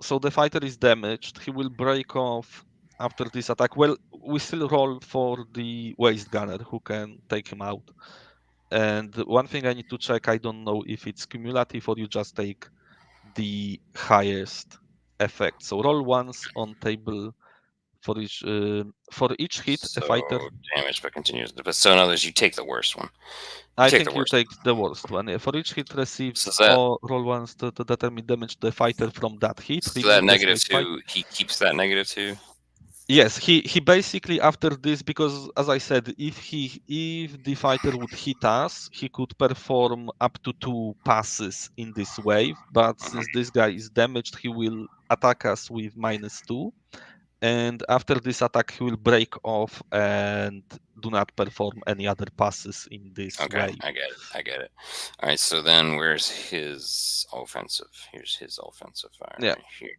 So the fighter is damaged. He will break off after this attack. Well, we still roll for the waste gunner who can take him out. And one thing I need to check, I don't know if it's cumulative or you just take the highest effect. So roll once on table for each hit a So fighter. damage, but continues. But so in others, you take the worst one. You I take the think you worst. take the worst one. Yeah, for each hit So receives is that or roll once to determine damage to the fighter from that hit. so that Remove the negative saved fight. two? He keeps that negative two. Yes, he basically after this, because as I said, if the fighter would hit us, he could perform up to 2 passes in this wave. But Mhm. since this guy is damaged, he will attack us with -2. And after this attack, he will break off and do not perform any other passes in this Okay, wave. I get it. I get it. All right. So then, where's his offensive? Here's his offensive fire Yeah, right here.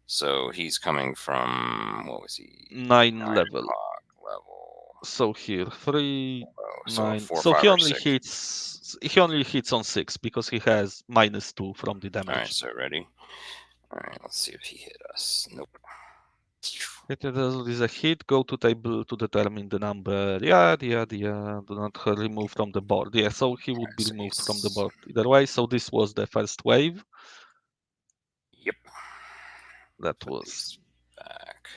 So he's coming from what was he? 9 level. 9 o'clock level. So here, 3, Oh, so 9. 4, So 5, or 6. he only hits on 6 because he has -2 from the All right. damage. So ready. All right. Let's see if he hit us. Nope. It is a hit. Go to table to determine the number. Yeah. Do not remove from the board. Yeah, so he would be So removed from the he's. board either way. So this was the first wave. Yep. That Put was these back.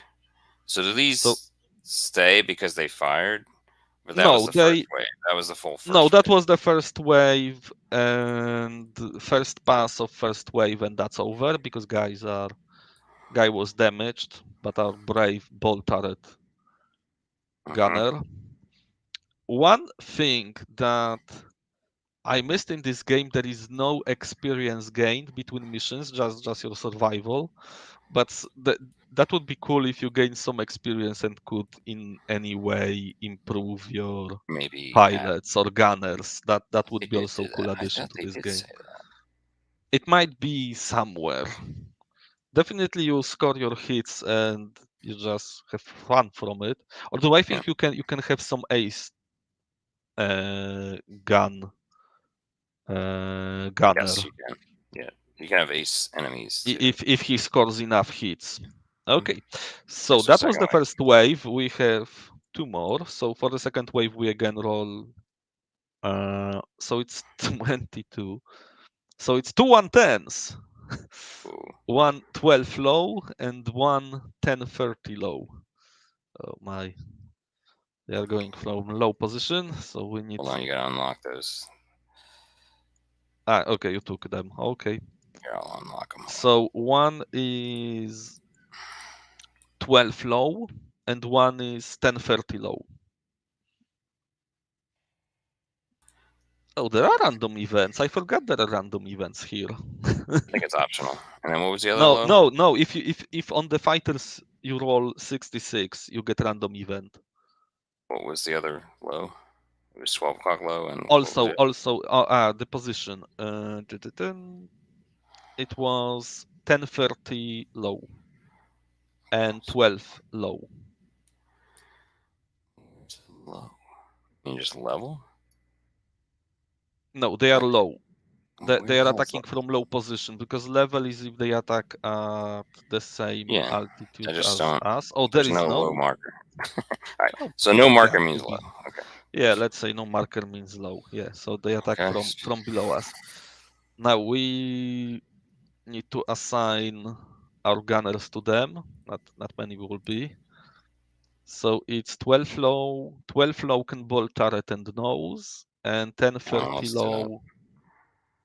So do so. these stay because they fired? But that was No, the first wave. That was the full first no, that wave. was the first wave and first pass of first wave, and that's over because guy was damaged, but our brave ball turret gunner. One thing that I missed in this game, there is no experience gained between missions, just your survival. But that would be cool if you gain some experience and could in any way improve your Maybe pilots or gunners. That they would be did also do a cool that. I addition thought to they this did game. say that. It might be somewhere. Definitely you score your hits and you just have fun from it. Although I Yeah. think you can have some ace gunner. Yes, you can. Yeah, you can have ace enemies too. If he scores enough hits. Okay, so There's a that was second the wave. first wave. We have two more. So for the second wave, we again roll. So it's 22. So it's two 110s, Ooh, one 12 low and one 10-30 low. Oh my, they are going from low position. So we need. hold on, you gotta unlock those. Okay, you took them. Okay, Here, I'll unlock them. so one is 12 low and one is 10-30 low. Oh, there are random events. I forgot there are random events here. I think it's optional. And then what was the other No, low? no, no. If on the fighters you roll 66, you get random event. What was the other low? It was 12 o'clock low, and what was Also, the position. It was 10-30 low and 12 low. low? You mean just level? No, they are low. Where They the are hell is attacking level? from low position because level is if they attack at the same Yeah, I altitude just as don't. us. Oh, there There's is no low no. marker. All right, Oh, so no marker yeah, means low. maybe. Okay. Yeah, let's say no marker means low. Yeah, so they attack Okay. from below us. Now we need to assign our gunners to them. Not many will be. So it's 12 low. 12 low can bolt turret and nose, and 10-30 Let's do that. low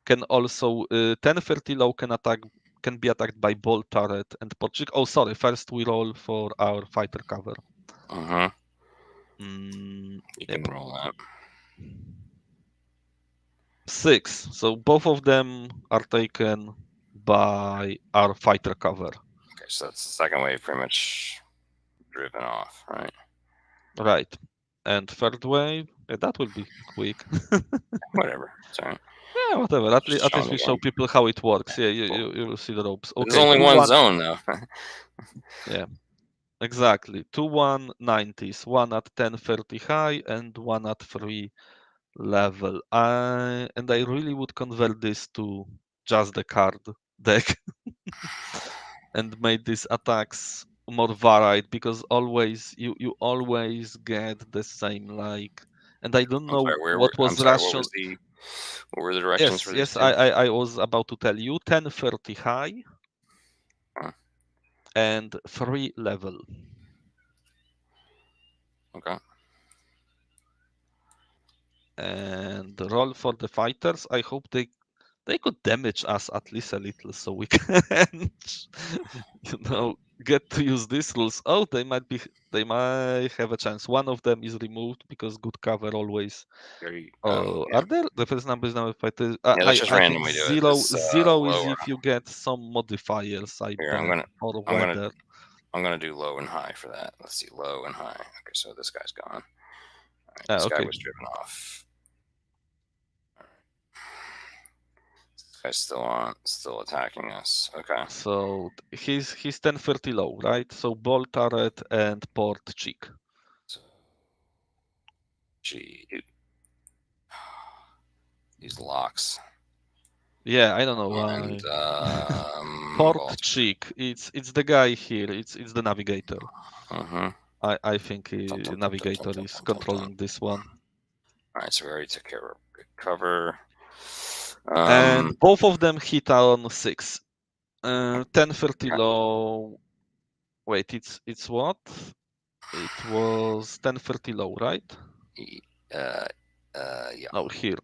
can also 10-30 low can be attacked by bolt turret and porchik. Oh, sorry. First we roll for our fighter cover. You Yep. can roll that. 6. So both of them are taken by our fighter cover. Okay, so that's the second wave pretty much driven off, right? Right. And third wave, that will be quick. Whatever. Sorry. Yeah, whatever. At Just least showing we the show game. people how it works. Yeah, you will see the ropes. There's Okay, only two one one. zone though. Yeah, exactly. Two 190s. One at 10-30 high and one at 3 level. And I really would convert this to just the card deck and make these attacks more varied because always you always get the same like, and I don't I'm sorry. know what I'm was sorry. What rational. was the? What were the directions Yes, for these yes, two? I was about to tell you 10-30 high Huh, and 3 level. okay. And roll for the fighters. I hope they could damage us at least a little so we can get to use these rules. Oh, they might have a chance. One of them is removed because good cover always. Oh, yeah. Are there the first number is number fighters? Yeah, let's just I think randomly do it. This zero is low or if you get some modifiers, I here. bet, or I'm gonna weather. I'm gonna do low and high for that. Let's see, low and high. Okay, so this guy's gone. All right, this guy Okay. was driven off. All right. This guy's still attacking us. Okay. So he's 10-30 low, right? So ball turret and port cheek. So, gee, these locks Yeah, I don't know and why. ball. Port cheek. It's the guy here. It's the navigator. Mm-hmm. I think navigator is controlling this one. All right, so we already took care of cover. And both of them hit on 6. 10-30 okay. low. Wait, it's what? It was 10-30 low, right? E- Uh, yeah. No, here.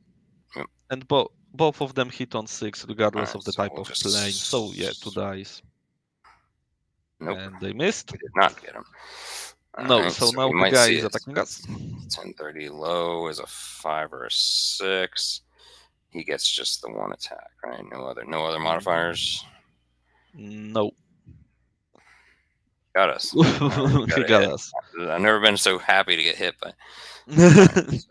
Yep. And both of them hit on 6 All regardless right, of the so type we'll of plane. So yeah, 2 just. dice. Nope, And they missed. we did not get him. All No, right, so so now we the might guy see is it. attacking us. 1030 low is a 5 or a 6. He gets just the one attack, right? No other modifiers. No. Got us. All right, we got He a got hit. us. I've never been so happy to get hit by. All right.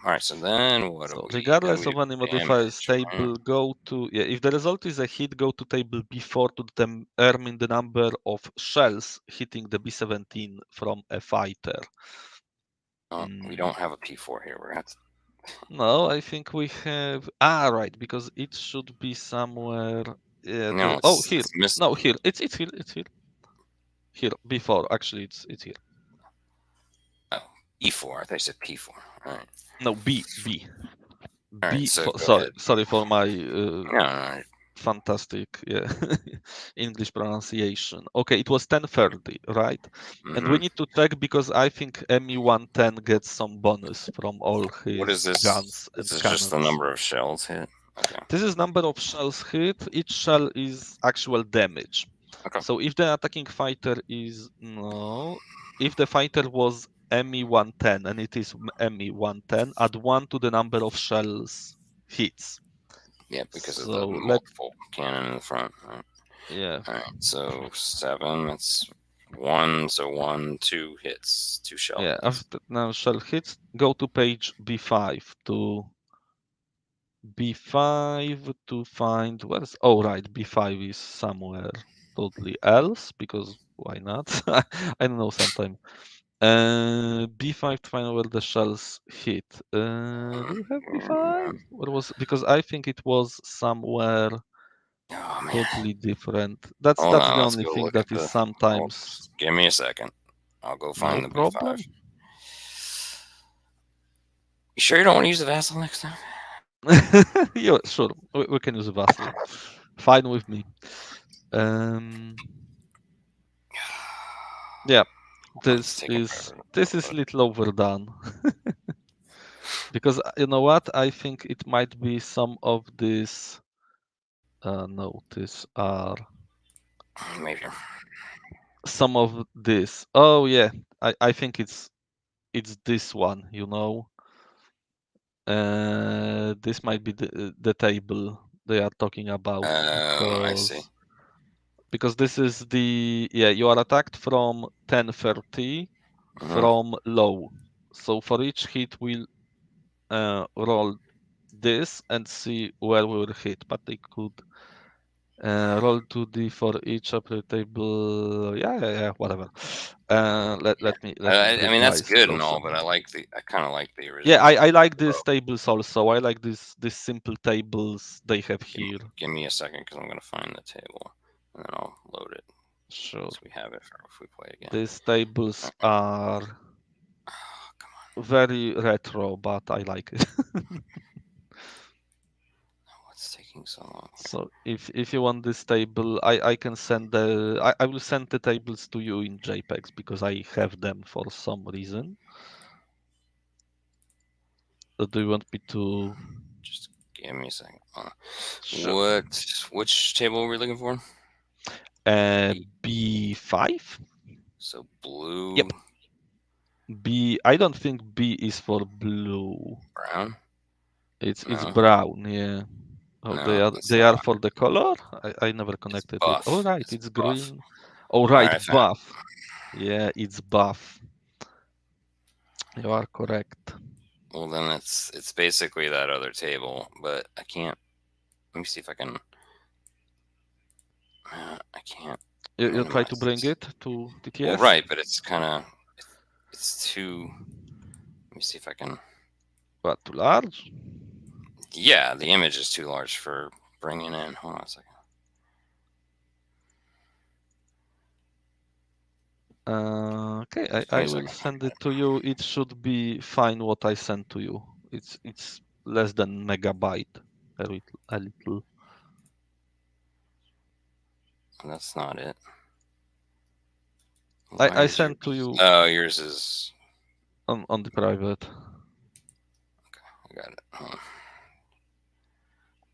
All right. So then what do So we? Then regardless we of any do modifiers, damage, right? table go to yeah. If the result is a hit, go to table B4 to determine the number of shells hitting the B-17 from a fighter. Oh, we don't have a P4 here. We're gonna have to. No, I think we have. Ah, right, because it should be somewhere. Yeah. No, Oh, it's here. it's missing. No, here. It's here. It's here. Here. Before. Actually, it's here. Oh, E4. I thought you said P4. All right. No, B. All right. B. So For, go sorry. ahead. Sorry for my No, no, no. fantastic yeah English pronunciation. Okay, it was 1030, right? And we Mm-hmm. need to check because I think ME 110 gets some bonus from all What is his this? guns and This is just the cannons. number of shells hit. Okay. This is number of shells hit. Each shell is actual damage. Okay. So if the attacking fighter is no, if the fighter was ME 110 and it is ME 110, add 1 to the number of shells hits. Yeah, because of the So let multiple cannon in the front. Right. yeah. All right. So 7. That's 1. So 1, 2 hits. 2 shell Yeah, hits. after now shell hits, go to page B5 to B5 to find where's oh right, B5 is somewhere totally else because why not? I don't know sometime. B5 to find where the shells hit. Do you have B5? What was because I think it was somewhere Oh man. totally different. That's Hold that's the on. Let's only go thing look at that is the. Hold, sometimes give me a second. I'll go no find the B5. problem. You sure you don't want to use the Vassal next time? Yeah, sure. We can use a vassal. Fine with me. Um, yeah, Oh, it's taking forever to this is load. little overdone because you know what? I think it might be some of this. No, these are Maybe. some of this. Oh yeah, I think it's this one. You know, this might be the table they are talking about I see. because this is the yeah you are attacked from 1030 Hmm. from low. So for each hit we'll roll this and see where we will hit, but they could roll 2d for each upper table. Yeah, whatever. Let me I bring mean, that's guys good and closer. all, but I kind of like the Yeah, original. I like these tables also. I like these simple tables they have here. Give me a second because I'm gonna find the table and then I'll load it Sure. so we have it for if we play again. These tables Alright. are Oh, come on. very retro, but I like it. What's taking so long here? So if you want this table, I can send I will send the tables to you in JPEGs because I have them for some reason. Do you want me to? Just give me a second. Sure. Which table are we looking for? B. B5? So blue, Yep. B. I don't think B is for blue. brown. It's No, brown. Yeah. Oh, no, it's they are not. for the color. I never It's connected with. Oh buff. right, It's it's buff. green. Oh All right, right, I found it. buff. Yeah, it's buff. You are correct. Well, then it's basically that other table, but I can't. Let me see if I can. I can't You try to minimize bring this. it to Well, TTS. right, but it's kind of it's too. Let me see if I can. But too large? Yeah, the image is too large for bringing in. Hold on a second. Okay, Just give me I a will second. send it to you. It should be fine what I sent to you. It's less than megabyte. A little. That's not it. I Why I is sent to yours? you. Oh, yours is. On the private. I got it.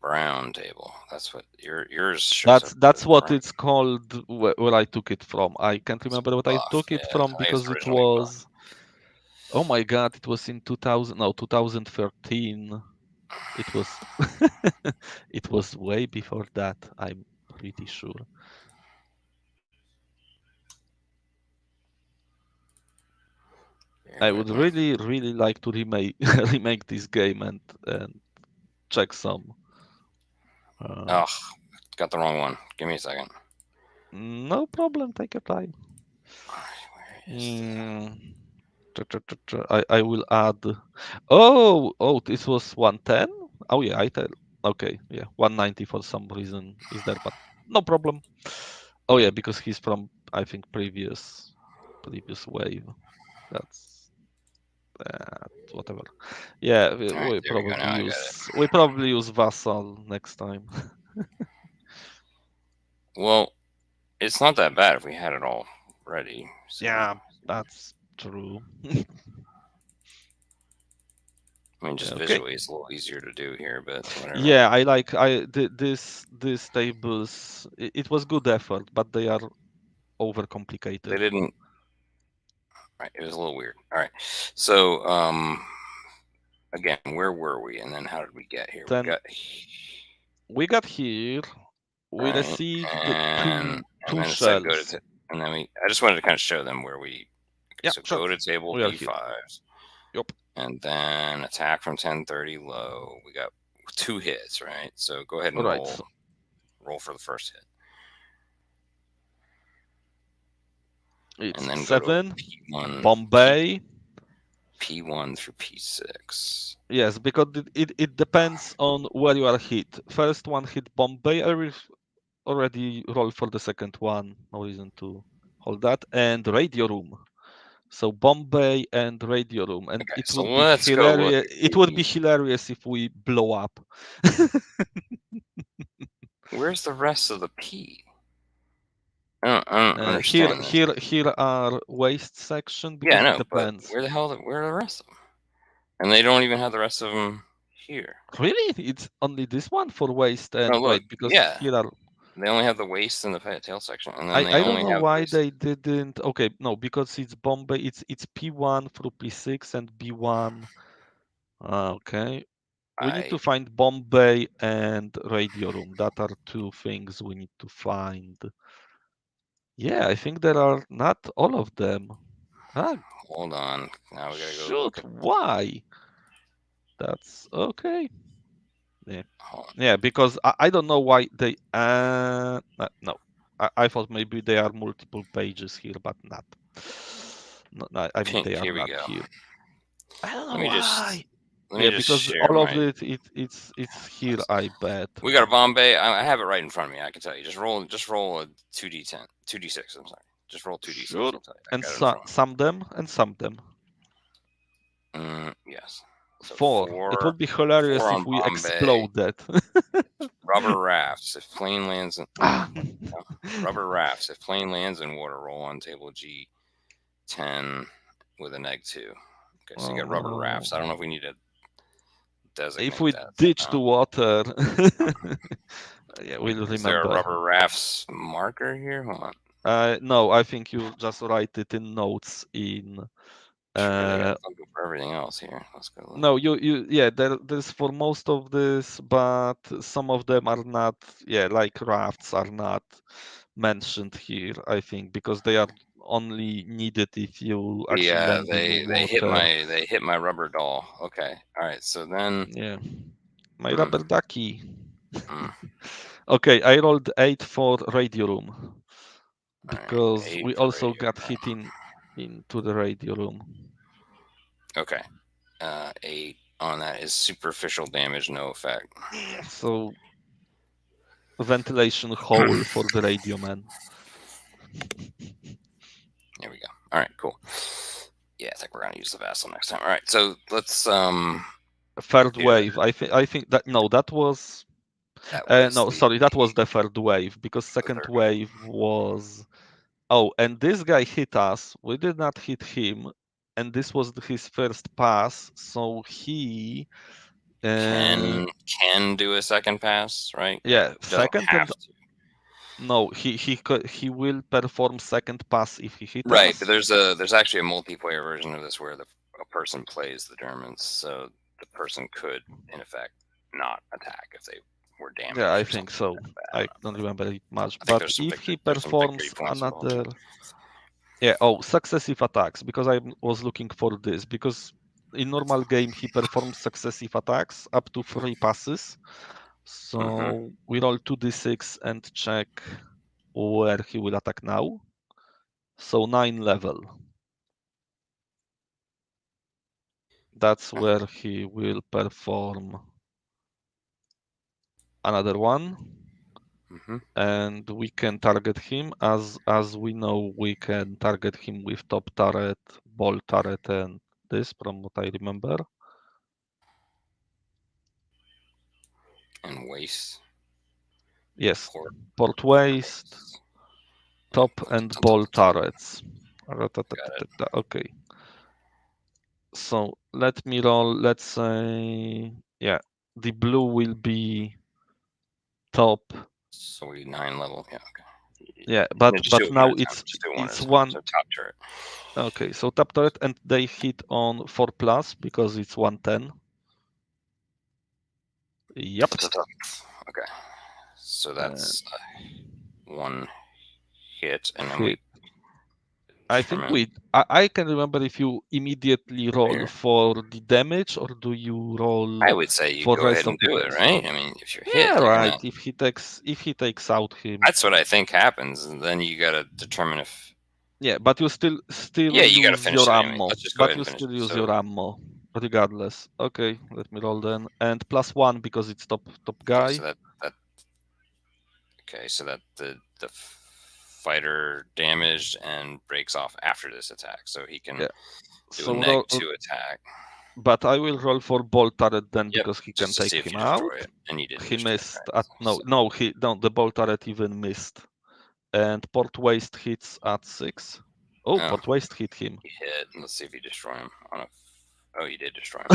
Brown table. That's what yours shows up That's as what brown. it's called where I took it from. I can't It's remember what I buff. took it Yeah, from I think it's because it originally buff. was, oh my God, it was in 2013. It was it was way before that, I'm pretty sure. Bear I with would me. really like to remake remake this game and check some. Uh, Oh, got the wrong one. Give me a second. no problem, take your time. All right, where is the? Mm, I will add. Oh, this was 110. Oh yeah, I tell. Okay, yeah, 190 for some reason is there, but no problem. Oh yeah, because he's from I think previous wave. That's whatever. Yeah, we, All right, we there we go. probably Now I got it. use Vassal next time. Well, it's not that bad if we had it all ready. So, Yeah, that's true. I mean, just Okay. visually, it's a little easier to do here, but whatever. Yeah, I like this tables. It was good effort, but they are They overcomplicated. didn't. Right, it was a little weird. All right, so again, where were we, and then how did we get here? We Then got we got here. We right, received and two then it said go to, shells. and then we. I just wanted to kind of show them where we. Okay, Yeah, so sure. go to table We are here. D5, Yup. and then attack from 1030 low. We got 2 hits, right? So go ahead All and right. roll. So Roll for the first hit, it's and then go to 7 P1, Bombay. P1 through P6. Yes, because it depends on where you are hit. First one hit Bombay. I will already roll for the second one. No reason to hold that. And radio room. So Bombay and radio room, and Okay, it so would be let's go look hilarious. at It would be the. hilarious if we blow up. Where's the rest of the P? I don't Here, understand this. here are waste section Yeah, I because it know, but depends. where are the rest of them? And they don't even have the rest of them here. Really, it's only this one for waste No, and look, wait because yeah, here are. they only have the waist and the tail section, and then they I don't only know have the why waist. they didn't. Okay, no, because it's Bombay. It's P1 through P6 and B1. Okay, we need I to find Bombay and radio room. That are two things we need to find. Yeah, I think there are not all of them. Ah, hold on. Now we gotta go look shoot, at. why? That's okay. Yeah, Hold on. yeah, because I don't know why they no. I thought maybe they are multiple pages here, but not. No, no, I mean Pink. they are Here we not go. here. I don't Let know me just why. let me Yeah, just because share all of my. it's here, I bet. We got a Bombay. I have it right in front of me. I can tell you. Just roll a 2d10, 2d6. I'm sorry. Just roll 2d6. Sure. I'll tell you. And I got it in front some them and some them. of me. Yes. So 4. It would be four hilarious if on we Bombay. explode that. Rubber rafts. If plane lands in Ah. no. Rubber rafts. If plane lands in water, roll on table G10 with a -2. Okay, so you got rubber Oh. rafts. I don't know if we need to If designate we that ditch somehow. the water, yeah, we'll Is there a remember. rubber rafts marker here? Hold on. No, I think you just write it in notes in. Sure, they got something for everything else here. Let's go look. No, yeah, there's for most of this, but some of them are not. Yeah, like rafts are not mentioned here. I think because they are only needed if you actually Yeah, land in they water. hit my rubber doll. Okay, all right. So then, Yeah, my mm, rubber ducky. mm, Okay, I rolled 8 for radio room all right, because 8 we for also radio. got hit into the radio room. Okay, 8 on that is superficial damage, no effect. So ventilation hole for the radio man. There we go. All right, cool. Yeah, I think we're gonna use the Vassal next time. All right, so let's Third do wave. I think that no, that was that was no, the sorry, that was the third wave because second third one. wave was. Oh, and this guy hit us. We did not hit him, and this was his first pass, so he uh, Can do a second pass, right? yeah, Doesn't second have and to. no, he will perform second pass if he hit Right, but us. there's actually a multiplayer version of this where a person plays the Germans, so the person could in effect not attack if they were Yeah, I damaged or think something so. like that. I don't I know, don't but remember it much, I think but if he there's some victory performs points involved another, too. yeah, oh, successive attacks, because I was looking for this, because in normal game he performs successive attacks up to 3 passes. Hmm. So we roll 2d6 and check where he will attack now. So 9 level. That's where he will perform another one. Hmm. And we can target him as we know we can target him with top turret, ball turret, and this from what I remember. And waste Yes, port port waist, waste. Yeah, top and top, top, ball top, top. turrets. Got it. Okay, so let me roll. Let's say, yeah, the blue will be top. So we 9 level. Yeah, okay. Yeah, Yeah, just do but it one now at a time. Just do it one at it's a time. one. So top turret. Okay, so top turret and they hit on 4 plus because it's 110. Yep. Top, top, top. Okay. So Uh, that's one hit, and then we hit. I think determine I can remember if you immediately roll here. for the damage or do you roll I would say you for go ahead rest and of the do it, test? right? I mean, if you're Yeah, hit, you're right. gonna. If he takes out him, That's what I think happens, and then you gotta determine if. yeah, but you still Yeah, you gotta use finish your it anyway. ammo. Let's just go But ahead you and finish still it. use So, your ammo regardless. Okay, let me roll then. And +1 because it's top okay, guy. so that okay, so that the fighter damaged and breaks off after this attack, so he can Yeah. do a So neg roll, two attack. but I will roll for bolt turret then Yep, because he can just to take see if him you out. destroy it, and you didn't He destroy it, missed right? at So the bolt turret even missed. And port waist hits at 6. Oh, oh, port waist hit him. you hit. Let's see if you destroy him on a. Oh, you did destroy him.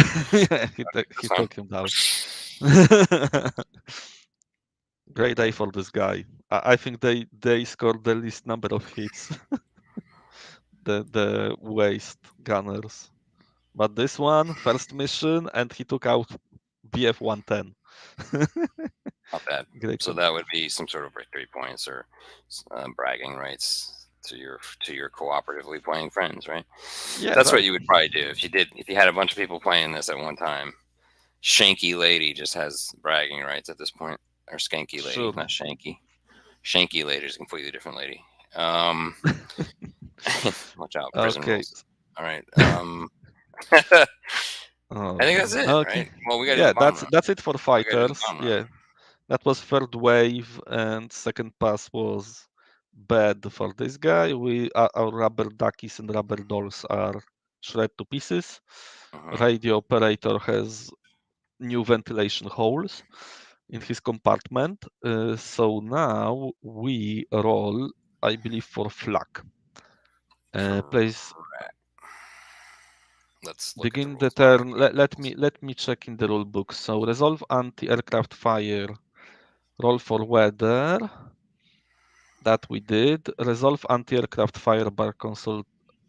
Yeah, he That's fine. took him down. Great day for this guy. I think they scored the least number of hits. The waist gunners. But this one, first mission, and he took out BF 110. Not bad. Great So job. that would be some sort of victory points or bragging rights to your cooperatively playing friends, right? Yeah, That's what right. you would probably do if you had a bunch of people playing this at one time. Shanky lady just has bragging rights at this point, or skanky lady, Sure. not shanky. Shanky lady is a completely different lady. Um, watch out, prison Okay. rules. All right. I Oh, think that's it, okay. right? Well, we got to do Yeah, the bomb run. that's it for We got to do the fighters. bomb run. Yeah, that was third wave, and second pass was bad for this guy. Our rubber duckies and rubber dolls are shred to pieces. Mhm. Radio operator has new ventilation holes in his compartment. So now we roll, I believe, for flak. Place Correct. Let's look at the begin the rules on turn. it. Let me check in the rule book. So resolve anti-aircraft fire. Roll for weather. That we did. Resolve anti-aircraft fire bar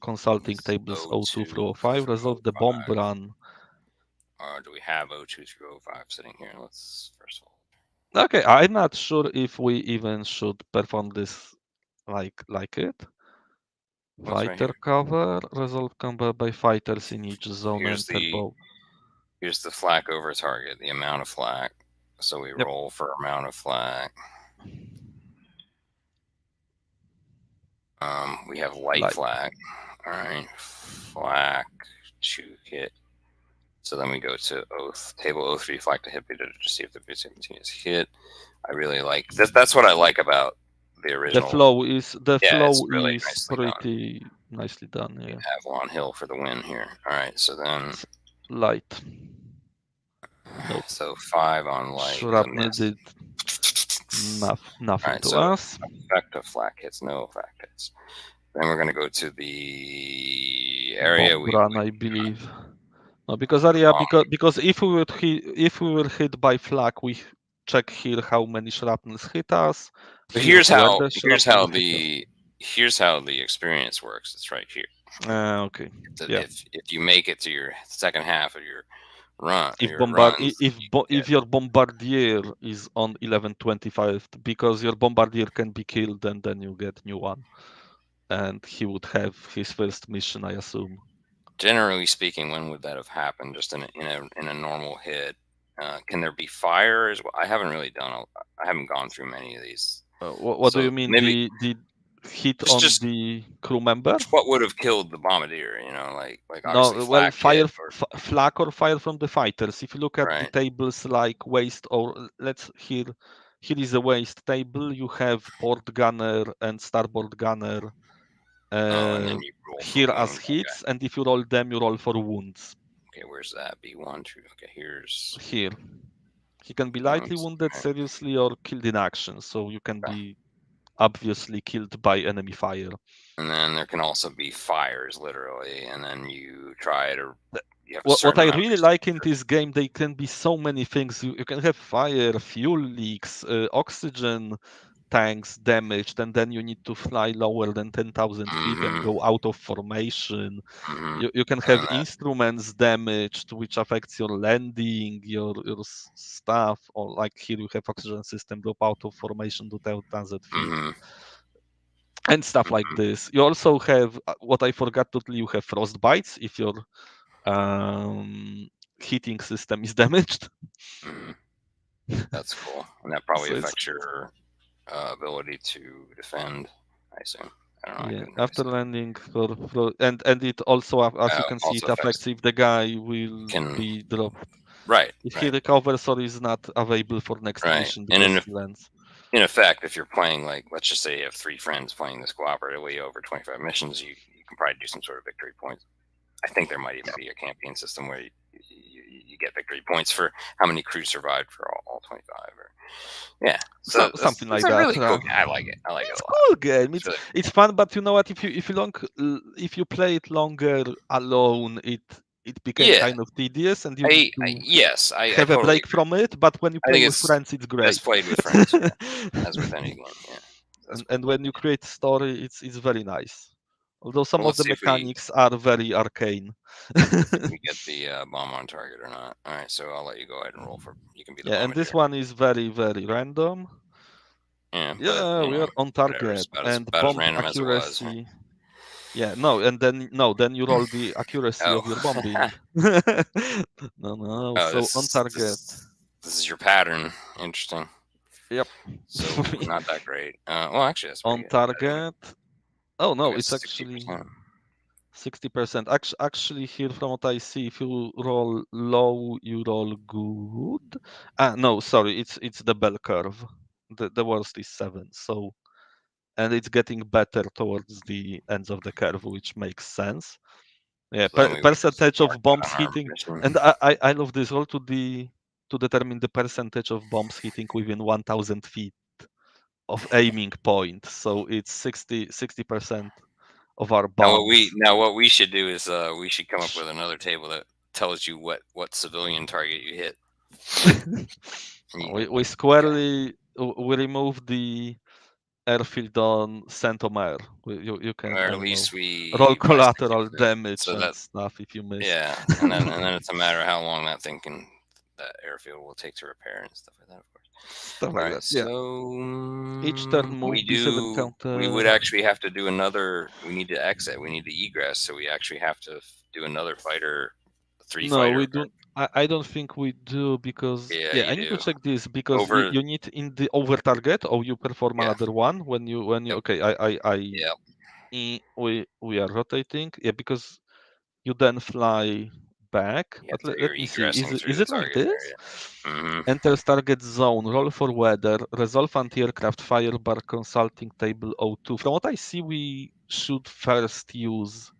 consulting It's tables O2 O2 through O5. through Resolve the bomb O5. run. Do we have O2 through O5 sitting here? Let's first of all. Okay, I'm not sure if we even should perform this like it. What's right Fighter here? cover. Resolve combat by fighters in each zone. Here's Enter the both. here's the flak over target, the amount of flak. So we Yep. roll for amount of flak. We have light Light. flak. All right, flak to hit. So then we go to oath table O3 flak to hit to see if the B-17 is hit. I really like this. That's what I like about the The original. flow is the Yeah, it's flow really is nicely done. pretty nicely done. Yeah. Avalon Hill for the win here. All right, so then Light. Nope. so 5 on light is a Shrapnel miss. did All nothing right, to so us. effect of flak hits, no effect hits. Then we're going to go to the the area, bomb run, I believe. No, because area bomb. because if we were hit by flak, we check here how many shrapnels hit us. But Here where the shrapnel hit us. here's how the experience works. It's right here. Okay. So Yeah. if you make it to your second half of your runs, If your bombardier is on 1125, because your bombardier can be killed and then you get new one, and he would have his first mission, I assume. generally speaking, when would that have happened? Just in a normal hit, can there be fire as well? I haven't really I haven't gone through many of these. What do So you mean? maybe The hit on just the crew member? what would have killed the bombardier? You know, like obviously No, well, flak hit or flak or fire from the fighters. If you look at the right. tables like waist, or let's here is a waist table. You have port gunner and starboard gunner Oh, and then you roll for here as wound. hits, and if you roll them, you roll for wounds. Okay, where's that? B1, true. Okay, here's Here, he can be B1. lightly wounded, Okay. seriously, or killed in action. So you can be obviously killed by enemy fire. And then there can also be fires, literally, and then you try to. You have a What certain I amount really like in this game, they can be so many things. You can have fire, fuel leaks, oxygen tanks damaged, and then you need to fly lower than 10,000 feet and go out of formation. You can have instruments damaged, which affects your landing, your stuff, or like here you have oxygen system drop out of formation to 10,000 feet. And stuff like this. You also have what I forgot to tell you, have frost bites if your heating system is damaged. That's cool, and that probably So affects your ability to defend. I assume. I don't know. I yeah, couldn't really after see. landing for and it also, as you can see, Also it affects if the guy will can be dropped. right, If he right, recovers or is not available for next right. mission And because he lands. in effect, if you're playing, like, let's just say you have 3 friends playing this cooperatively over 25 missions, you can probably do some sort of victory points. I think there might even be a campaign system where you get victory points for how many crews survived for all 25. Or yeah, so Something like it's a that. really cool. I like it. I like It's it a lot. cool game. Really It's fun, but you know what? If you play it longer alone, it became yeah. kind of tedious, and you need to Yes, I have a totally break agree. from it. But when you I play think with it's friends, it's great. best played with friends, yeah, as with any game. Yeah, that's And cool. when you create story, it's very nice. Although some Well, of let's the see if we mechanics are very arcane. get the bomb on target or not. All right, so I'll let you go ahead and roll for. You can be the Yeah, and this bombardier. one is very, very random. Yeah, but Yeah, we are on whatever. target, It's and about as bomb random as it was. accuracy. Yeah, no, and then you roll the accuracy Oh, of your bombing. No. oh, So on target. this is your pattern. Interesting. Yep. So not that great. Well, actually, that's pretty On good. target. Oh I no, guess it's actually 60%. 60%. Actually, here from what I see, if you roll low, you roll good. No, sorry, it's the bell curve. The worst is 7. So, and it's getting better towards the ends of the curve, which makes sense. Yeah, So then we would just percentage mark of that bombs on our hitting, mission. and I love this roll to determine the percentage of bombs hitting within 1,000 feet of aiming point. So it's 60% of our bombs. What we should do is we should come up with another table that tells you what civilian target you hit. We squarely we remove the airfield on Saint-Omer. You can, Or I at don't know, least we roll by collateral 60%, damage so and that stuff if you miss. yeah, and then it's a matter of how long that airfield will take to repair and stuff like that, of course. Stuff All like right, that. Yeah. so Each turn move B7 we counter. would actually have to do another. We need to exit. We need to egress. So we actually have to do another fighter, three No, fighter. we don't. I don't think we do because Yeah, yeah, you I need to do. check this because Over. you need in the over target or you perform Yeah. another one when you Yep. okay Yep. we are rotating, yeah, because you then fly back. Yeah. But So let you're me see, egressing through is the it like target this? area. Mm-hmm. Enters target zone, roll for weather, resolve anti-aircraft fire bar consulting table O2. From what I see, we should first use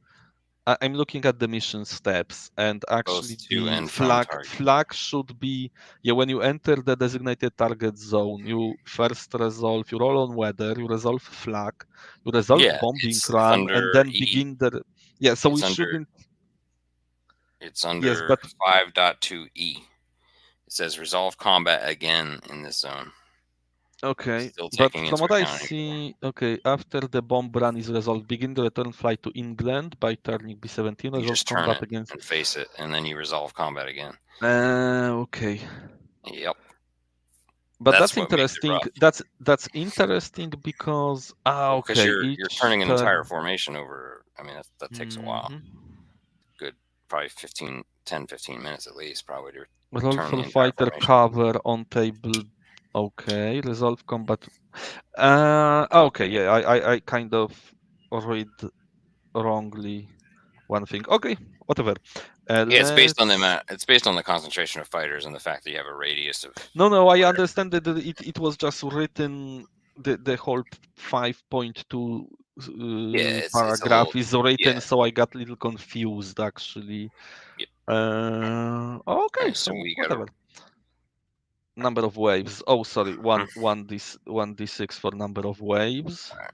I'm looking at the mission steps, and actually Both to the and from target. flag should be, yeah, when you enter the designated target zone, you first resolve, you roll on weather, you resolve flag, you resolve Yeah, bombing it's run, and under then E. begin the Yeah, so we It's under shouldn't. it's Yes, under but 5.2E. It says resolve combat again in this zone. okay. Still But taking from into what I account any. see, okay, after the bomb run is resolved, begin the return flight to England by turning B-17, You resolve just turn combat it against. and face it, and then you resolve combat again. Okay. Yep, But that's that's what makes it interesting. rough. That's interesting because Well, because okay, you're each turning an entire turn. formation over. I mean, that takes a while. Mhm. Good, probably 10, 15 minutes at least, probably to Roll turn the for entire fighter formation. cover on table. Okay, resolve combat. Okay, yeah, I kind of read wrongly one thing. Okay, whatever. Yeah, it's based on the Let's. amount. It's based on the concentration of fighters and the fact that you have a radius of No, I whatever. understand that it was just written. The whole 5.2 Yeah, it's a paragraph little. is Yeah. written, so I got a little confused actually. Yep. All Okay, right, so so we got to. whatever. Number of waves. Oh, sorry, Mhm. one d6 for number of waves. All right,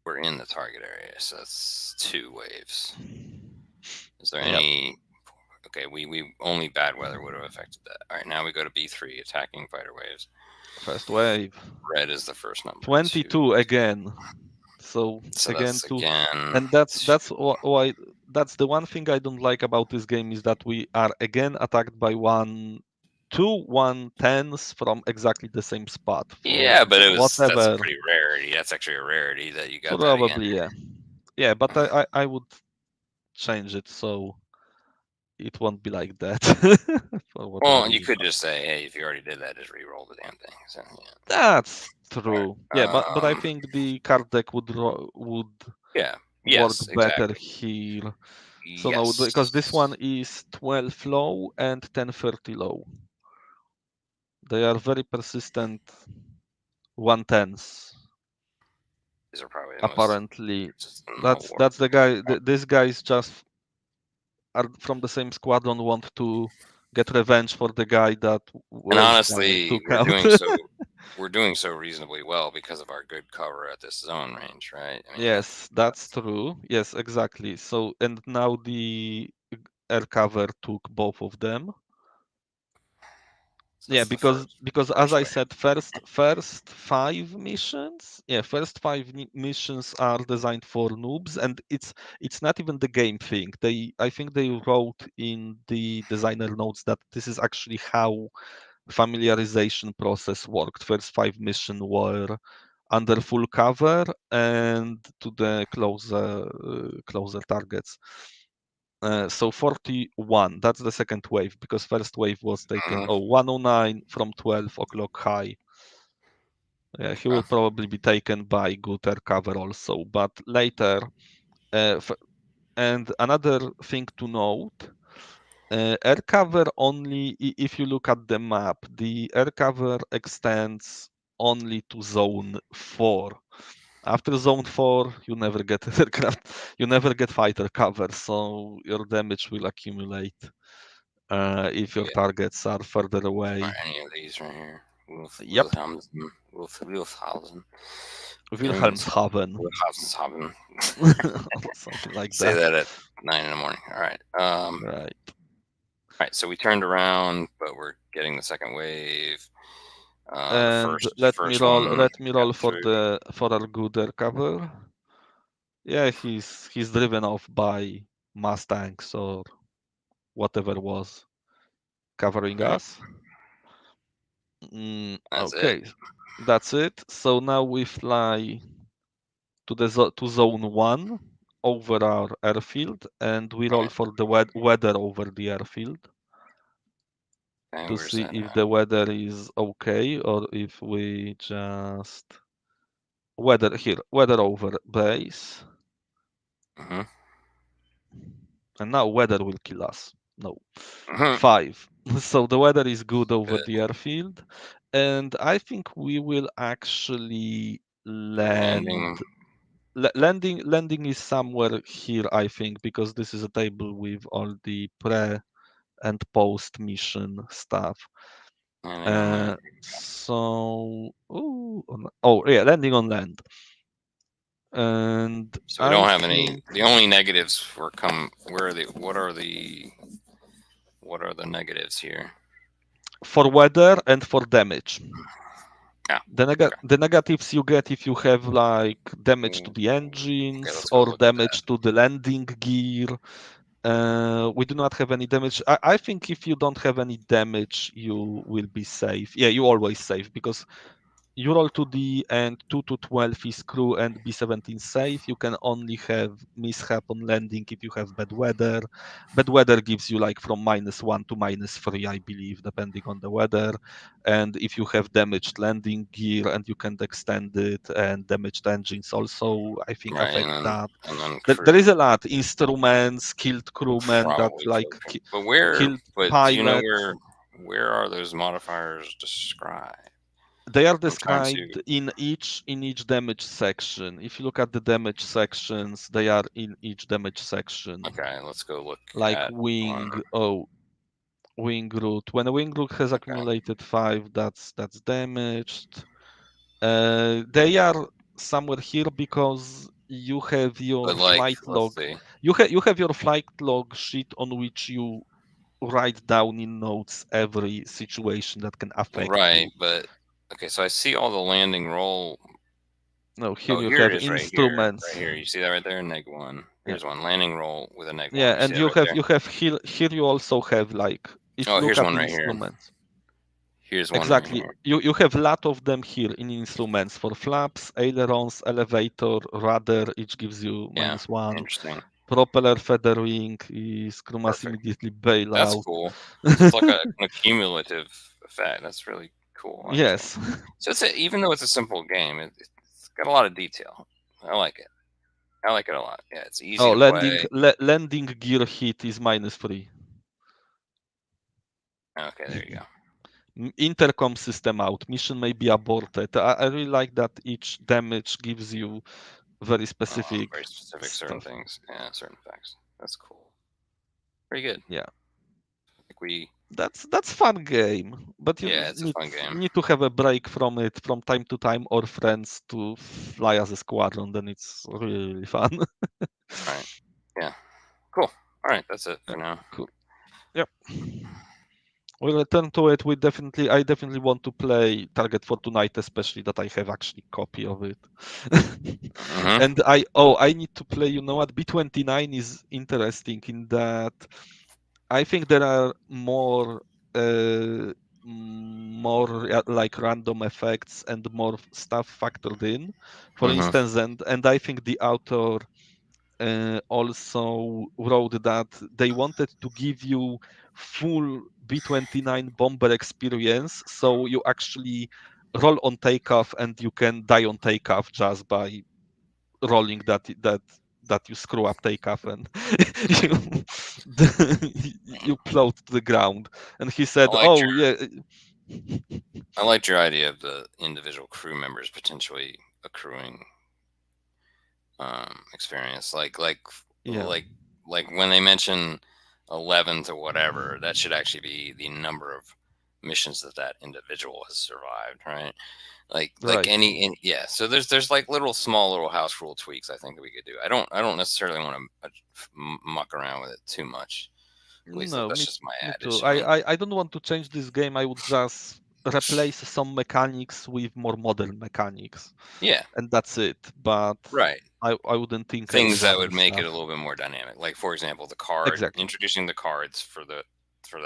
we're in the target area, so that's 2 waves. Is there Yep. any? Okay, we only bad weather would have affected that. All right, now we go to B3, attacking fighter waves. First wave. Red is the first number, 2. 22 again. So So again that's two, again and that's 2. why that's the one thing I don't like about this game is that we are again attacked by two 110s from exactly the same spot for Yeah, but that's a whatever. pretty rarity. That's actually a rarity that you got that again. Probably yeah, yeah. But I would change it so it won't be like that for whatever Well, you reason. could just say, hey, if you already did that, just re-roll the damn thing. So yeah. That's All true. Yeah, but right. I think the card deck would Yeah. work Yes. better Exactly. here. So no, because this Yes. one is 12 low and 1030 low. They are very persistent 110s. These are probably the most Apparently, consistent in the whole that's war. the guy. This guys just are from the same squadron. Want to get revenge for the guy that And Welshman honestly, took out. we're doing so reasonably well because of our good cover at this zone range, right? I mean, Yes, that's true. Yes, exactly. So and now the air cover took both of them. Yeah, that's the first because as first I wave. said, first five missions, yeah, first five missions are designed for noobs, and it's not even the game thing. I think they wrote in the designer notes that this is actually how familiarization process worked. First five missions were under full cover and to the closer targets. So 41, that's the second wave because first wave was taken, Mhm. 109 from 12 o'clock high. Yeah, he will Okay. probably be taken by good air cover also, but later. Uh, f- and another thing to note, air cover only, if you look at the map, the air cover extends only to zone 4. After zone 4, you never get aircraft, you never get fighter cover, so your damage will accumulate if your Yeah. targets are further Or away. any of these right here. Yep, Wilhelmsen. Wilhelmsen. Wilhelmshaven, Wilhelmshaven. something like Say that. that at 9 in the morning. All right. Right. All right. So we turned around, but we're getting the second wave. The And first one let me got roll through. for our good air cover. Yeah, he's driven off by Mustangs or whatever was covering All right. us. That's it. Okay, that's it. So now we fly to to zone 1 over our airfield, and we All roll right. for the weather over the airfield And to where's see that if at? the weather is okay or if we just weather over base. Mm-hmm. And now weather will kill us. No. Mm-hmm. 5. So the weather is good over Good. the airfield. And I think we will actually Landing. land. Landing is somewhere here, I think, because this is a table with all the pre and post mission stuff. Landing on land. Uh, oh yeah, landing on land. And So we I don't have any. think The only negatives were come. Where are the? What are the? What are the negatives here? for weather and for damage. Yeah. Okay. The negatives you get if you have like damage to the Okay. engines Let's go or look at that. damage to the landing gear. We do not have any damage. I think if you don't have any damage, you will be safe. Yeah, you always safe because you roll to the and 2 to 12 is crew and B-17 safe. You can only have mishap on landing if you have bad weather. Bad weather gives you like from -1 to -3, I believe, depending on the weather. And if you have damaged landing gear and you can extend it, and damaged engines also, I think Right, affect that. and then There crew is a lot. Instruments, killed crewmen that probably like could. But where? killed But do you know pilots. where? Where are those modifiers described? They are I'm trying to. described in each damage section. If you look at the damage sections, they are in each damage section. Okay, let's go look Like at one. wing root. When a wing root has Okay, accumulated 5, that's damaged. They are somewhere here because you have your but like, flight let's log. see. You have your flight log sheet on which you write down in notes every situation that can affect Right, you. but okay. So I see all the landing roll. No, here Oh, you here it have is, right here, right instruments. here. You see that right there? Neg one. Here's one landing roll with a neg Yeah, one. You see and that right there? you have here you also have like if Oh, you look here's at one right here. instruments. Here's one right Exactly. here. You have a lot of them here in instruments for flaps, ailerons, elevator, rudder, each gives you Yeah, -1. interesting. Propeller feathering is crew must Perfect. immediately bail That's out. cool. So it's like an accumulative effect. That's really cool, actually. Yes. So even though it's a simple game, it's got a lot of detail. I like it. I like it a lot. Yeah, it's easy Oh, to play. landing gear hit is -3. Okay, there you go. Intercom system out. Mission may be aborted. I really like that each damage gives you very specific Very specific, certain stuff. things. Yeah, certain facts. That's cool. Pretty good. Yeah, I think we. that's fun game, but you Yeah, it's a fun game. need to have a break from it from time to time, or friends to fly as a squadron. Then it's really fun. Right. Yeah. Cool. All right. That's it Yeah, for now. cool. Yep. We'll return to it. I definitely want to play Target for tonight, especially that I have actually copy of it. Mm-hmm. And I need to play. You know what? B-29 is interesting in that I think there are more like random effects and more stuff factored in. For Mm-hmm. instance, and I think the author also wrote that they wanted to give you full B-29 bomber experience, so you actually roll on takeoff and you can die on takeoff just by rolling that you screw up takeoff and you you float to the ground. And he I said, liked your "Oh yeah, I liked your idea of the individual crew members potentially accruing experience. yeah, Like when they mention 11 to whatever, that should actually be the number of missions that that individual has survived, right? Like right." yeah. So there's like little house rule tweaks I think that we could do. I don't necessarily want to muck around with it too much. At least No, that's just my me too. adage. I mean, I don't want to change this game. I would just replace some mechanics with more modern mechanics, yeah, and that's it. But right. I wouldn't tinker Things with that other would make it stuff. a little bit more dynamic. Like for example, the card Exactly. introducing the cards for that for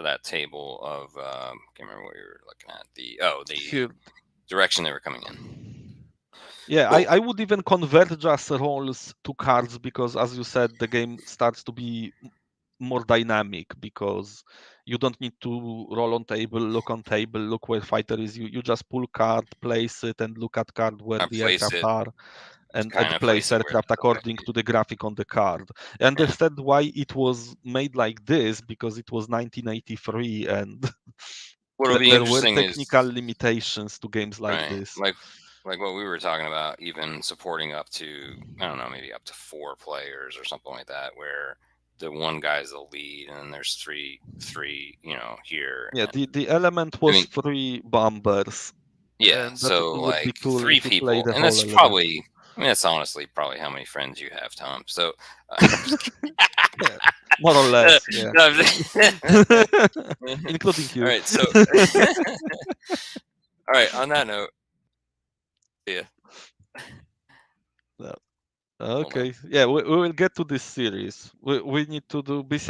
that table of can't remember what you were looking at. The Here, direction they were coming in. yeah, Cool. I would even convert just rolls to cards because, as you said, the game starts to be more dynamic because you don't need to roll on table, look where fighter is. You just pull card, place it, and look at card where I the place aircraft it, are, kind and of place place it where aircraft the according to the graphic on the card. I yeah. understand why it was made like this because it was 1983 and What'll be there were interesting technical is limitations to games like right, this. like what we were talking about, even supporting up to I don't know, maybe up to 4 players or something like that, where the one guy's the lead and then there's three here Yeah, and the element doing was 3 bombers, yeah. and that So would be like cool three if you play people, the and whole that's element. I mean, that's honestly probably how many friends you have, Tom. So, I'm just kidding. Yeah, more or less, yeah. No, I'm just- Including all you. right. So, all right. On that note, yeah. Yeah. Hold on. Okay. Yeah, we will get to this series. We need to do